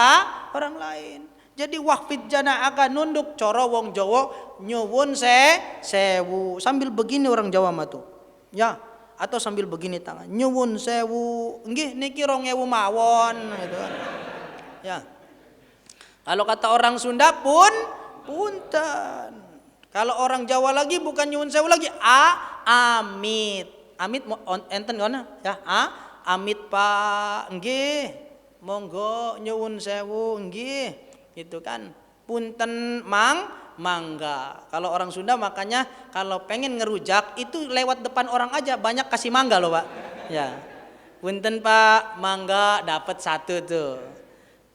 lain. Jadi wahfid janahaka, nunduk. Coro wong Jawa nyuwun sewu, sambil begini orang Jawa mah tuh. Ya, atau sambil begini tangan, nyuwun sewu, nggih niki 2000 mawon gitu kan. Ya. Kalau kata orang Sunda punten. Kalau orang Jawa lagi bukan nyuwun sewu lagi, amit. Amit enten ngono ya, amit Pak, nggih. Monggo nyuwun sewu, nggih. Itu kan punten mangga. Kalau orang Sunda makanya kalau pengen ngerujak itu lewat depan orang aja, banyak kasih mangga loh, Pak. Ya. Punten Pak, mangga dapat 1 tuh.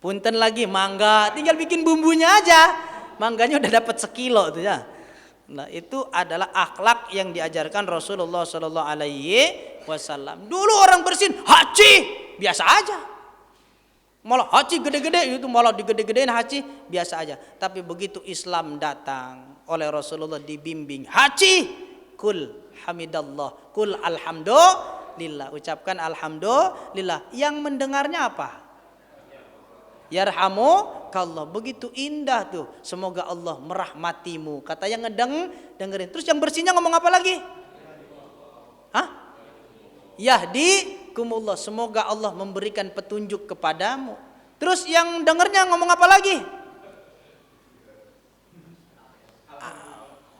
Punten lagi mangga, tinggal bikin bumbunya aja. Mangganya udah dapat 1 kilo tuh ya. Nah, itu adalah akhlak yang diajarkan Rasulullah Sallallahu Alaihi Wasallam. Dulu orang bersin haji biasa aja, malah haji gede-gede itu, malah digede-gedein haji biasa aja. Tapi begitu Islam datang, oleh Rasulullah dibimbing haji, kul hamidallah, kul alhamdulillah, ucapkan alhamdulillah. Yang mendengarnya apa? Yarhamukallah. Begitu indah tuh. Semoga Allah merahmatimu. Kata yang dengerin. Terus yang bersihnya ngomong apa lagi? Hah? Yahdikumullah. Semoga Allah memberikan petunjuk kepadamu. Terus yang dengernya ngomong apa lagi?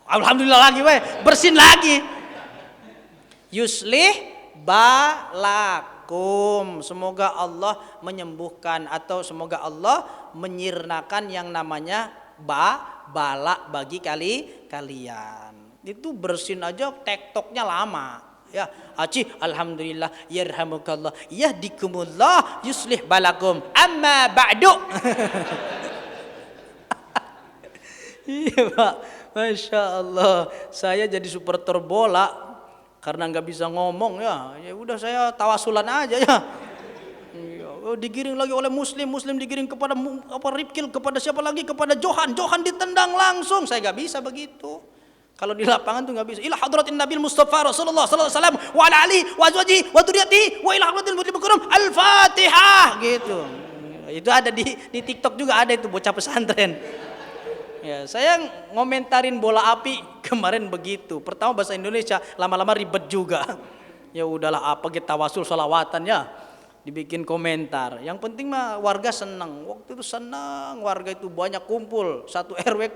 Alhamdulillah lagi, weh. Bersin lagi. Yuslih balak. Semoga Allah menyembuhkan atau semoga Allah menyirnakan yang namanya bala bagi kalian. Itu bersin aja tektoknya lama. Ya, aci alhamdulillah yarhamukallah yahdikumullah yuslih balakum amma ba'du. Iya, Pak. Masya Allah. Saya jadi supporter bola. Karena nggak bisa ngomong ya udah saya tawasulan aja ya. Digiring lagi oleh muslim digiring kepada Ripkil, kepada siapa lagi, kepada Johan ditendang langsung. Saya nggak bisa begitu. Kalau di lapangan tuh nggak bisa. Ila hadratin Nabil Mustafa Rasulullah sallallahu alaihi wasallam wa ala ali wa azwaji wa dzurriyyati wa ila hadratil mutlaqin karam al-Fatihah gitu. Itu ada di TikTok juga ada itu bocah pesantren. Ya, saya ngomentarin bola api kemarin begitu. Pertama bahasa Indonesia, lama-lama ribet juga. Ya udahlah, apa kita tawasul salawatan ya. Dibikin komentar. Yang penting mah warga senang. Waktu itu senang, warga itu banyak kumpul. 1 RW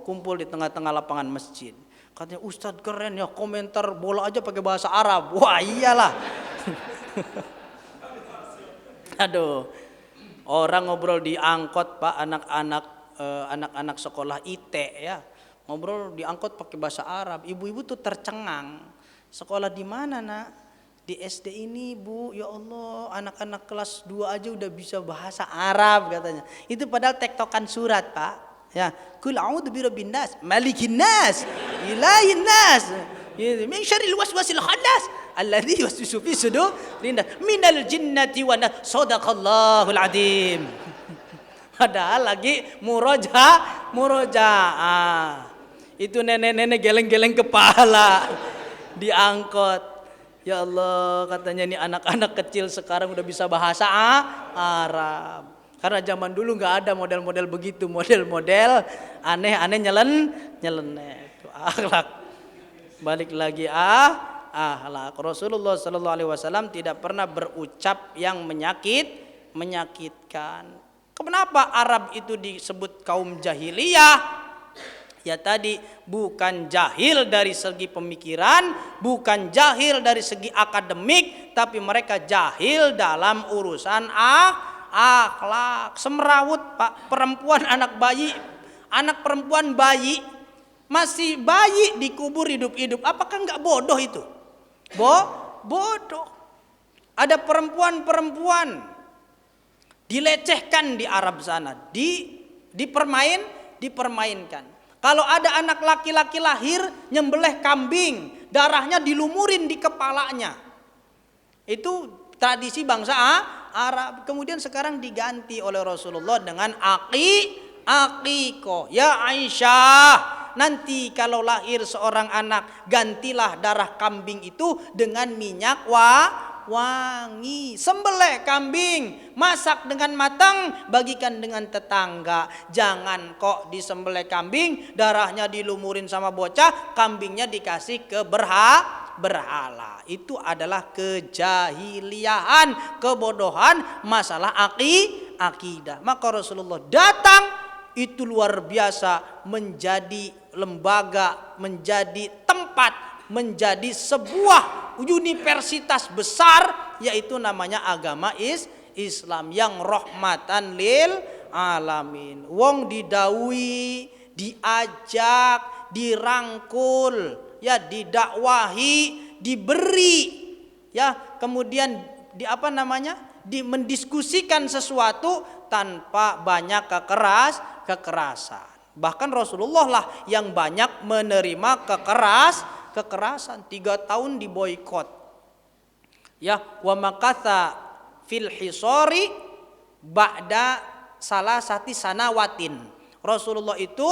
kumpul di tengah-tengah lapangan masjid. Katanya Ustadz keren ya, komentar bola aja pakai bahasa Arab. Wah, iyalah. Aduh. Orang ngobrol di angkot, Pak, anak-anak sekolah IT ya, ngobrol diangkut pakai bahasa Arab. Ibu-ibu tuh tercengang. Sekolah di mana nak? Di SD ini bu, ya Allah anak-anak kelas 2 aja udah bisa bahasa Arab katanya. Itu padahal tektokan surat pak. Ya, kul a'udzu birabbin nas, malikin nas, ilahin nas, min syarril waswasil khannas, alladzi yuwaswisu fi sudurin nas, minal jinnati wan nas. Shadaqallahul azim. Padahal lagi murojaah. Itu nenek-nenek geleng-geleng kepala diangkut. Ya Allah, katanya nih anak-anak kecil sekarang udah bisa bahasa Arab. Karena zaman dulu nggak ada model-model begitu, model-model aneh-aneh nyeleneh. Akhlak. Balik lagi akhlak. Rasulullah Sallallahu Alaihi Wasallam tidak pernah berucap yang menyakitkan. Kenapa Arab itu disebut kaum jahiliyah? Ya tadi bukan jahil dari segi pemikiran, bukan jahil dari segi akademik, tapi mereka jahil dalam urusan akhlak. Semrawut pak, perempuan anak perempuan bayi, masih bayi dikubur hidup-hidup. Apakah enggak bodoh itu? Bodoh. Ada perempuan dilecehkan di Arab sana, dipermainkan. Kalau ada anak laki-laki lahir nyembelih kambing, darahnya dilumurin di kepalanya. Itu tradisi bangsa Arab. Kemudian sekarang diganti oleh Rasulullah dengan aqiqah. Ya Aisyah, nanti kalau lahir seorang anak, gantilah darah kambing itu dengan minyak wangi. Sembelih kambing, masak dengan matang, bagikan dengan tetangga. Jangan kok disembelih kambing, darahnya dilumurin sama bocah, kambingnya dikasih ke berhala. Itu adalah kejahiliaan, kebodohan masalah akidah. Maka Rasulullah datang, itu luar biasa, menjadi lembaga, menjadi tempat, menjadi sebuah universitas besar, yaitu namanya agama Islam yang rahmatan lil alamin. Wong didawuhi, diajak, dirangkul, ya didakwahi, diberi, ya kemudian mendiskusikan sesuatu tanpa banyak kekerasan. Bahkan Rasulullah lah yang banyak menerima kekerasan. 3 tahun diboikot. Ya, wa makatha fil hisori ba'da salasati sanawatin. Rasulullah itu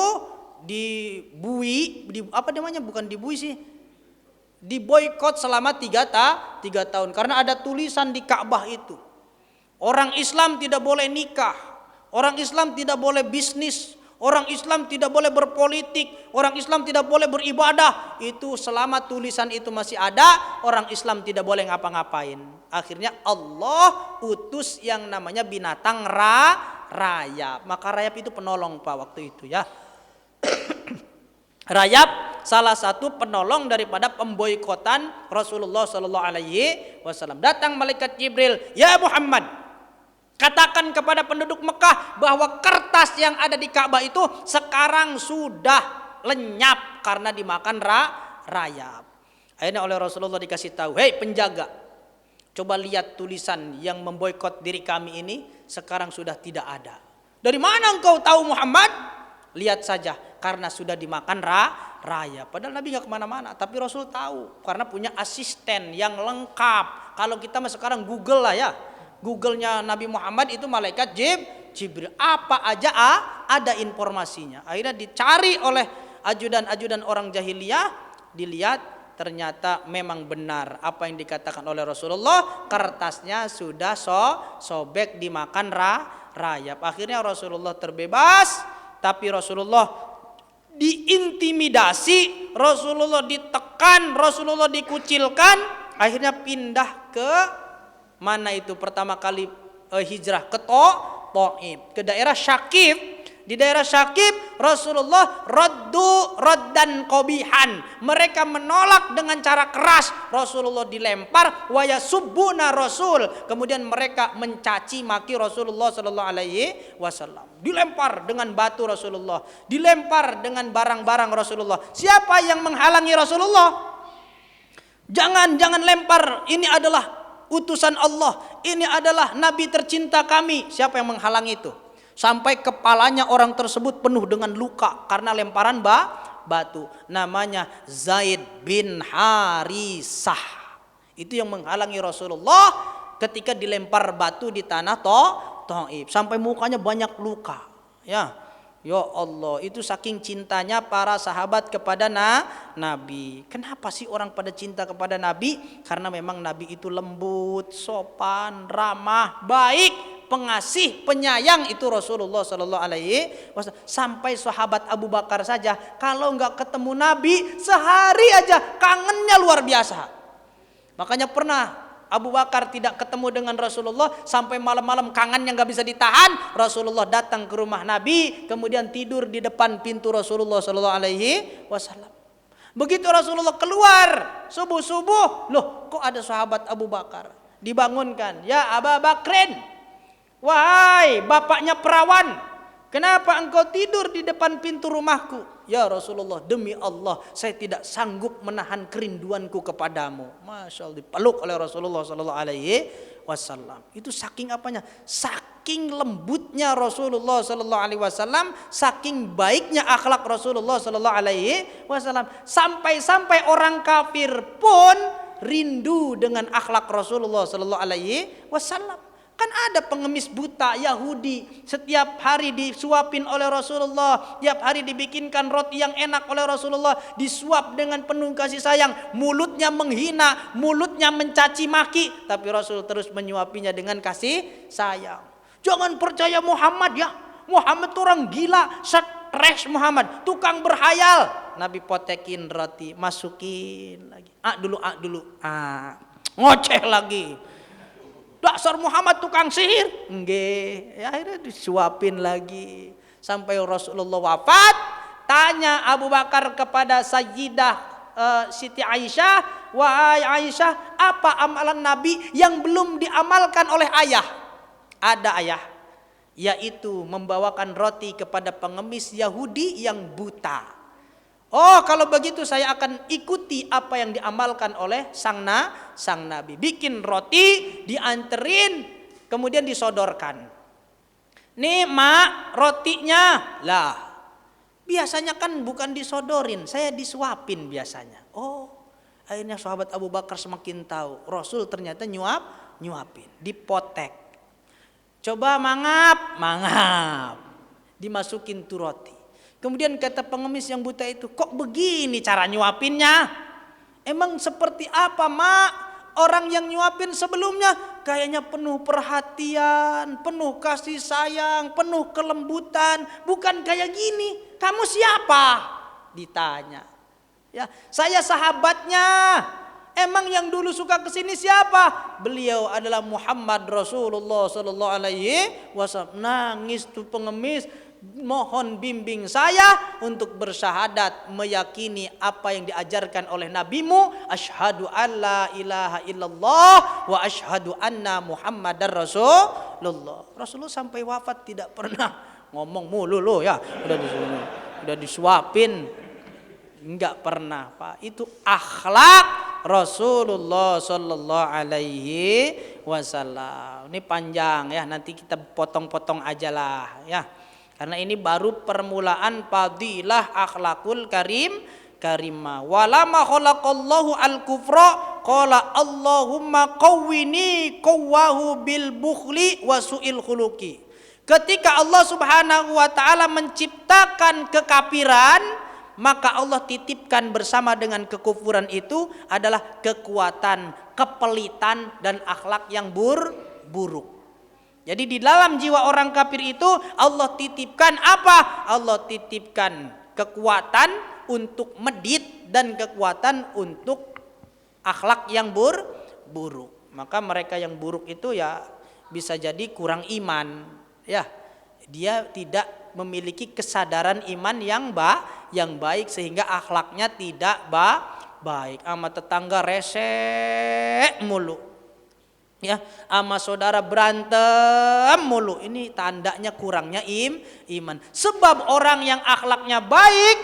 diboikot selama 3 tahun karena ada tulisan di Ka'bah itu. Orang Islam tidak boleh nikah, orang Islam tidak boleh bisnis, orang Islam tidak boleh berpolitik, orang Islam tidak boleh beribadah. Itu selama tulisan itu masih ada, orang Islam tidak boleh ngapa-ngapain. Akhirnya Allah utus yang namanya binatang rayap. Maka rayap itu penolong pak waktu itu ya. Rayap salah satu penolong daripada pemboikotan Rasulullah Sallallahu Alaihi Wasallam. Datang malaikat Jibril, ya Muhammad, katakan kepada penduduk Mekah bahwa kertas yang ada di Ka'bah itu sekarang sudah lenyap karena dimakan rayap. Akhirnya oleh Rasulullah dikasih tahu, hei penjaga, coba lihat tulisan yang memboikot diri kami ini sekarang sudah tidak ada. Dari mana engkau tahu Muhammad? Lihat saja, karena sudah dimakan rayap. Padahal Nabi gak kemana-mana, tapi Rasul tahu karena punya asisten yang lengkap. Kalau kita sekarang Google lah ya, Google-nya Nabi Muhammad itu malaikat Jibril. Apa aja ada informasinya. Akhirnya dicari oleh ajudan-ajudan orang jahiliyah, dilihat ternyata memang benar apa yang dikatakan oleh Rasulullah, kertasnya sudah sobek dimakan rayap. Akhirnya Rasulullah terbebas, tapi Rasulullah diintimidasi, Rasulullah ditekan, Rasulullah dikucilkan. Akhirnya pindah ke mana itu pertama kali hijrah ke Taif, ke daerah Syakif. Di daerah Syakib Rasulullah raddan qabihan. Mereka menolak dengan cara keras. Rasulullah dilempar wa yasubbuna Rasul. Kemudian mereka mencaci maki Rasulullah sallallahu alaihi wasallam. Dilempar dengan batu Rasulullah, dilempar dengan barang-barang Rasulullah. Siapa yang menghalangi Rasulullah? Jangan lempar. Ini adalah utusan Allah. Ini adalah nabi tercinta kami. Siapa yang menghalangi itu? Sampai kepalanya orang tersebut penuh dengan luka karena lemparan batu. Namanya Zaid bin Harisah. Itu yang menghalangi Rasulullah ketika dilempar batu di tanah Taif. Sampai mukanya banyak luka. Ya Allah, itu saking cintanya para sahabat kepada Nabi. Kenapa sih orang pada cinta kepada Nabi? Karena memang Nabi itu lembut, sopan, ramah, baik, pengasih, penyayang. Itu Rasulullah Sallallahu Alaihi Wasallam. Sampai sahabat Abu Bakar saja kalau nggak ketemu Nabi sehari aja kangennya luar biasa. Makanya pernah Abu Bakar tidak ketemu dengan Rasulullah sampai malam-malam kangennya nggak bisa ditahan. Rasulullah datang ke rumah Nabi, kemudian tidur di depan pintu Rasulullah Sallallahu Alaihi Wasallam. Begitu Rasulullah keluar subuh-subuh, loh kok ada sahabat Abu Bakar? Dibangunkan, ya Abu Bakrin, wahai bapaknya perawan, kenapa engkau tidur di depan pintu rumahku? Ya Rasulullah, demi Allah saya tidak sanggup menahan kerinduanku kepadamu. Masya Allah, dipeluk oleh Rasulullah Sallallahu Alaihi Wasallam. Itu saking apanya? Saking lembutnya Rasulullah Sallallahu Alaihi Wasallam, saking baiknya akhlak Rasulullah Sallallahu Alaihi Wasallam. Sampai-sampai orang kafir pun rindu dengan akhlak Rasulullah Sallallahu Alaihi Wasallam. Kan ada pengemis buta Yahudi, setiap hari disuapin oleh Rasulullah, tiap hari dibikinkan roti yang enak oleh Rasulullah, disuap dengan penuh kasih sayang, mulutnya menghina, mulutnya mencaci maki, tapi Rasul terus menyuapinya dengan kasih sayang. Jangan percaya Muhammad ya, Muhammad itu orang gila, stres Muhammad, tukang berhayal. Nabi potekin roti, masukin lagi, dulu, ngoceh lagi. Dasar Muhammad tukang sihir. Nggih, ya akhirnya disuapin lagi. Sampai Rasulullah wafat, tanya Abu Bakar kepada Sayyidah Siti Aisyah, wahai Aisyah, apa amalan Nabi yang belum diamalkan oleh ayah? Ada ayah, yaitu membawakan roti kepada pengemis Yahudi yang buta. Oh, kalau begitu saya akan ikuti apa yang diamalkan oleh sang Nabi. Bikin roti, dianterin, kemudian disodorkan. Nih mak, rotinya. Lah, biasanya kan bukan disodorin, saya disuapin biasanya. Oh, akhirnya sahabat Abu Bakar semakin tahu. Rasul ternyata nyuapin, dipotek. Coba mangap. Dimasukin tuh roti. Kemudian kata pengemis yang buta itu, kok begini cara nyuapinnya? Emang seperti apa mak? Orang yang nyuapin sebelumnya kayaknya penuh perhatian, penuh kasih sayang, penuh kelembutan. Bukan kayak gini. Kamu siapa? Ditanya. Ya, saya sahabatnya. Emang yang dulu suka kesini siapa? Beliau adalah Muhammad Rasulullah Sallallahu Alaihi Wasallam. Nangis tuh pengemis. Mohon bimbing saya untuk bersyahadat, meyakini apa yang diajarkan oleh nabimu, asyhadu alla ilaha illallah wa asyhadu anna muhammadar rasulullah. Rasulullah sampai wafat tidak pernah ngomong mulu lo ya, udah disuapin, enggak pernah Pak. Itu akhlak Rasulullah Sallallahu Alaihi Wasallam. Ini panjang ya, nanti kita potong-potong aja lah ya. Karena ini baru permulaan fadilah akhlakul karimah. Walama khalaqallahu al-kufra qala Allahumma qawwini qawwahu bil bukhli wa su'il khuluqi. Ketika Allah Subhanahu wa taala menciptakan kekafiran, maka Allah titipkan bersama dengan kekufuran itu adalah kekuatan, kepelitan dan akhlak yang buruk. Jadi di dalam jiwa orang kafir itu Allah titipkan apa? Allah titipkan kekuatan untuk medit dan kekuatan untuk akhlak yang buruk. Maka mereka yang buruk itu ya bisa jadi kurang iman, ya. Dia tidak memiliki kesadaran iman yang baik sehingga akhlaknya tidak baik. Sama tetangga rese mulu, ya, sama saudara berantem mulu. Ini tandanya kurangnya iman. Sebab orang yang akhlaknya baik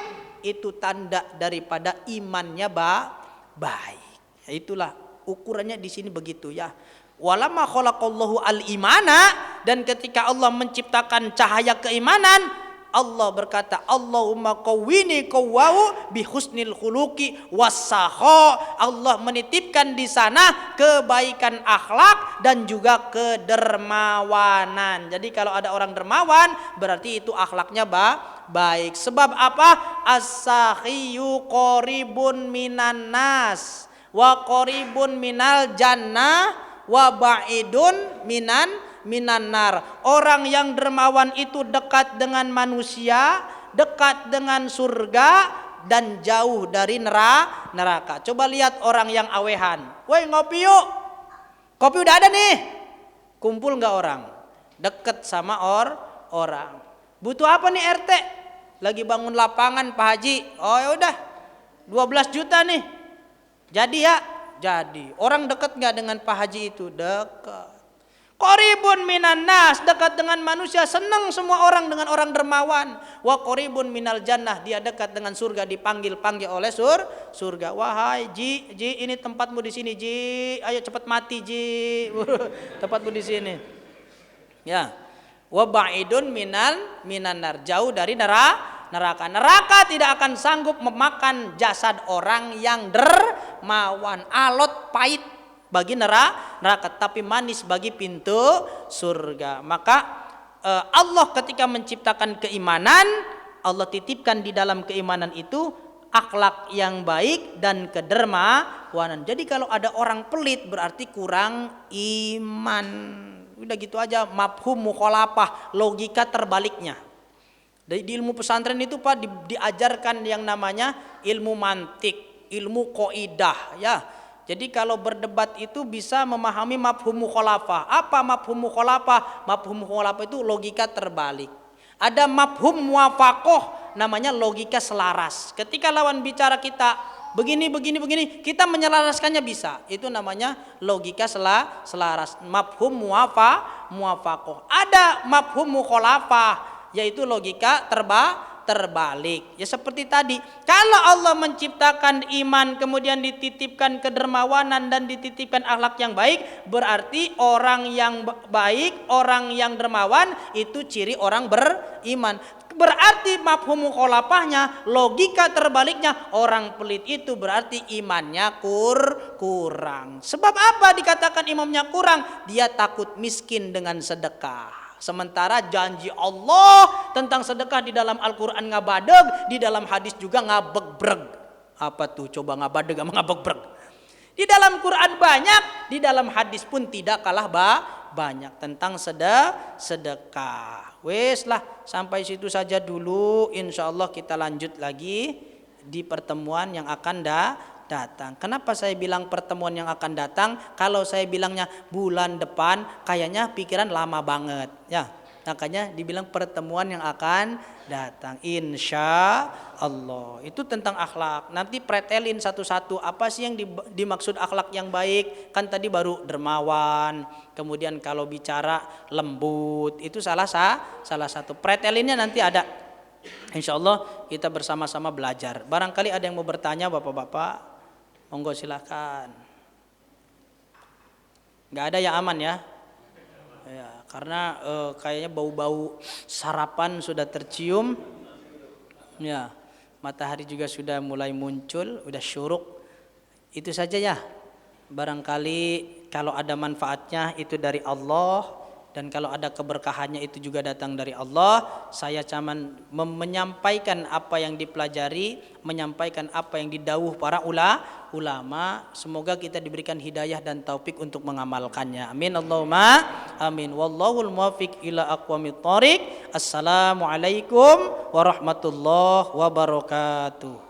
itu tanda daripada imannya baik. Ya, itulah ukurannya di sini begitu ya. Walamma khalaqallahu al-imana, dan ketika Allah menciptakan cahaya keimanan, Allah berkata, Allahumma qawwini qawwau bi husnil khuluqi wassakha. Allah menitipkan di sana kebaikan akhlak dan juga kedermawanan. Jadi kalau ada orang dermawan berarti itu akhlaknya baik. Sebab apa? As-sakhiyu qaribun minan nas wa qaribun minal jannah wa ba'idun minan nar. Orang yang dermawan itu dekat dengan manusia, dekat dengan surga, dan jauh dari neraka. Coba lihat orang yang awehan. Woi, ngopi yuk. Kopi udah ada nih. Kumpul nggak orang? Deket sama orang. Butuh apa nih RT? Lagi bangun lapangan Pak Haji. Oh ya udah, 12 juta nih. Jadi ya. Jadi orang dekat nggak dengan Pak Haji itu? Dekat. Qaribun minan nas, dekat dengan manusia, senang semua orang dengan orang dermawan. Wa qaribun minal jannah, dia dekat dengan surga, dipanggil oleh surga. Wahai Ji, ini tempatmu di sini Ji. Ayo cepat mati Ji. Tempatmu di sini. Ya. Wa ba'idun minan nar, jauh dari neraka. Neraka tidak akan sanggup memakan jasad orang yang dermawan. Alot pahit bagi neraka, tapi manis bagi pintu surga. Maka Allah ketika menciptakan keimanan, Allah titipkan di dalam keimanan itu akhlak yang baik dan kedermawanan. Jadi kalau ada orang pelit berarti kurang iman. Udah gitu aja, mafhum mukhalafah, logika terbaliknya. Di ilmu pesantren itu Pak diajarkan yang namanya ilmu mantik, ilmu kaidah ya. Jadi kalau berdebat itu bisa memahami mafhum mukhalafah. Apa mafhum mukhalafah? Mafhum mukhalafah itu logika terbalik. Ada mafhum muwafaqah, namanya logika selaras. Ketika lawan bicara kita begini, kita menyelaraskannya bisa. Itu namanya logika selaras. Mafhum muwafaqah. Ada mafhum mukhalafah, yaitu logika terbalik. Ya seperti tadi, kalau Allah menciptakan iman kemudian dititipkan kedermawanan dan dititipkan akhlak yang baik, berarti orang yang baik, orang yang dermawan itu ciri orang beriman. Berarti mafhum mukhalafahnya, logika terbaliknya, orang pelit itu berarti imannya kurang. Sebab apa dikatakan imamnya kurang? Dia takut miskin dengan sedekah. Sementara janji Allah tentang sedekah di dalam Al-Quran ngabadeg, di dalam hadis juga ngabegreg. Apa tuh coba ngabadeg sama ngabegreg? Di dalam Quran banyak, di dalam hadis pun tidak kalah banyak tentang sedekah. Wes lah, sampai situ saja dulu. Insya Allah kita lanjut lagi di pertemuan yang akan datang. Kenapa saya bilang pertemuan yang akan datang? Kalau saya bilangnya bulan depan, kayaknya pikiran lama banget, ya. Makanya dibilang pertemuan yang akan datang. Insya Allah. Itu tentang akhlak. Nanti pretelin satu-satu. Apa sih yang dimaksud akhlak yang baik? Kan tadi baru dermawan. Kemudian kalau bicara lembut. Itu salah satu. Pretelinnya nanti ada. Insya Allah kita bersama-sama belajar. Barangkali ada yang mau bertanya bapak-bapak. Monggo silakan. Nggak ada yang aman ya? Ya, karena kayaknya bau-bau sarapan sudah tercium. Ya, matahari juga sudah mulai muncul, udah syuruk. Itu saja ya. Barangkali kalau ada manfaatnya itu dari Allah. Dan kalau ada keberkahannya itu juga datang dari Allah. Saya cuman menyampaikan apa yang dipelajari, menyampaikan apa yang didawuh para ulama. Semoga kita diberikan hidayah dan taufik untuk mengamalkannya. Amin Allahumma amin. Wallahul muwaffiq ila aqwamit thoriq. Assalamualaikum warahmatullahi wabarakatuh.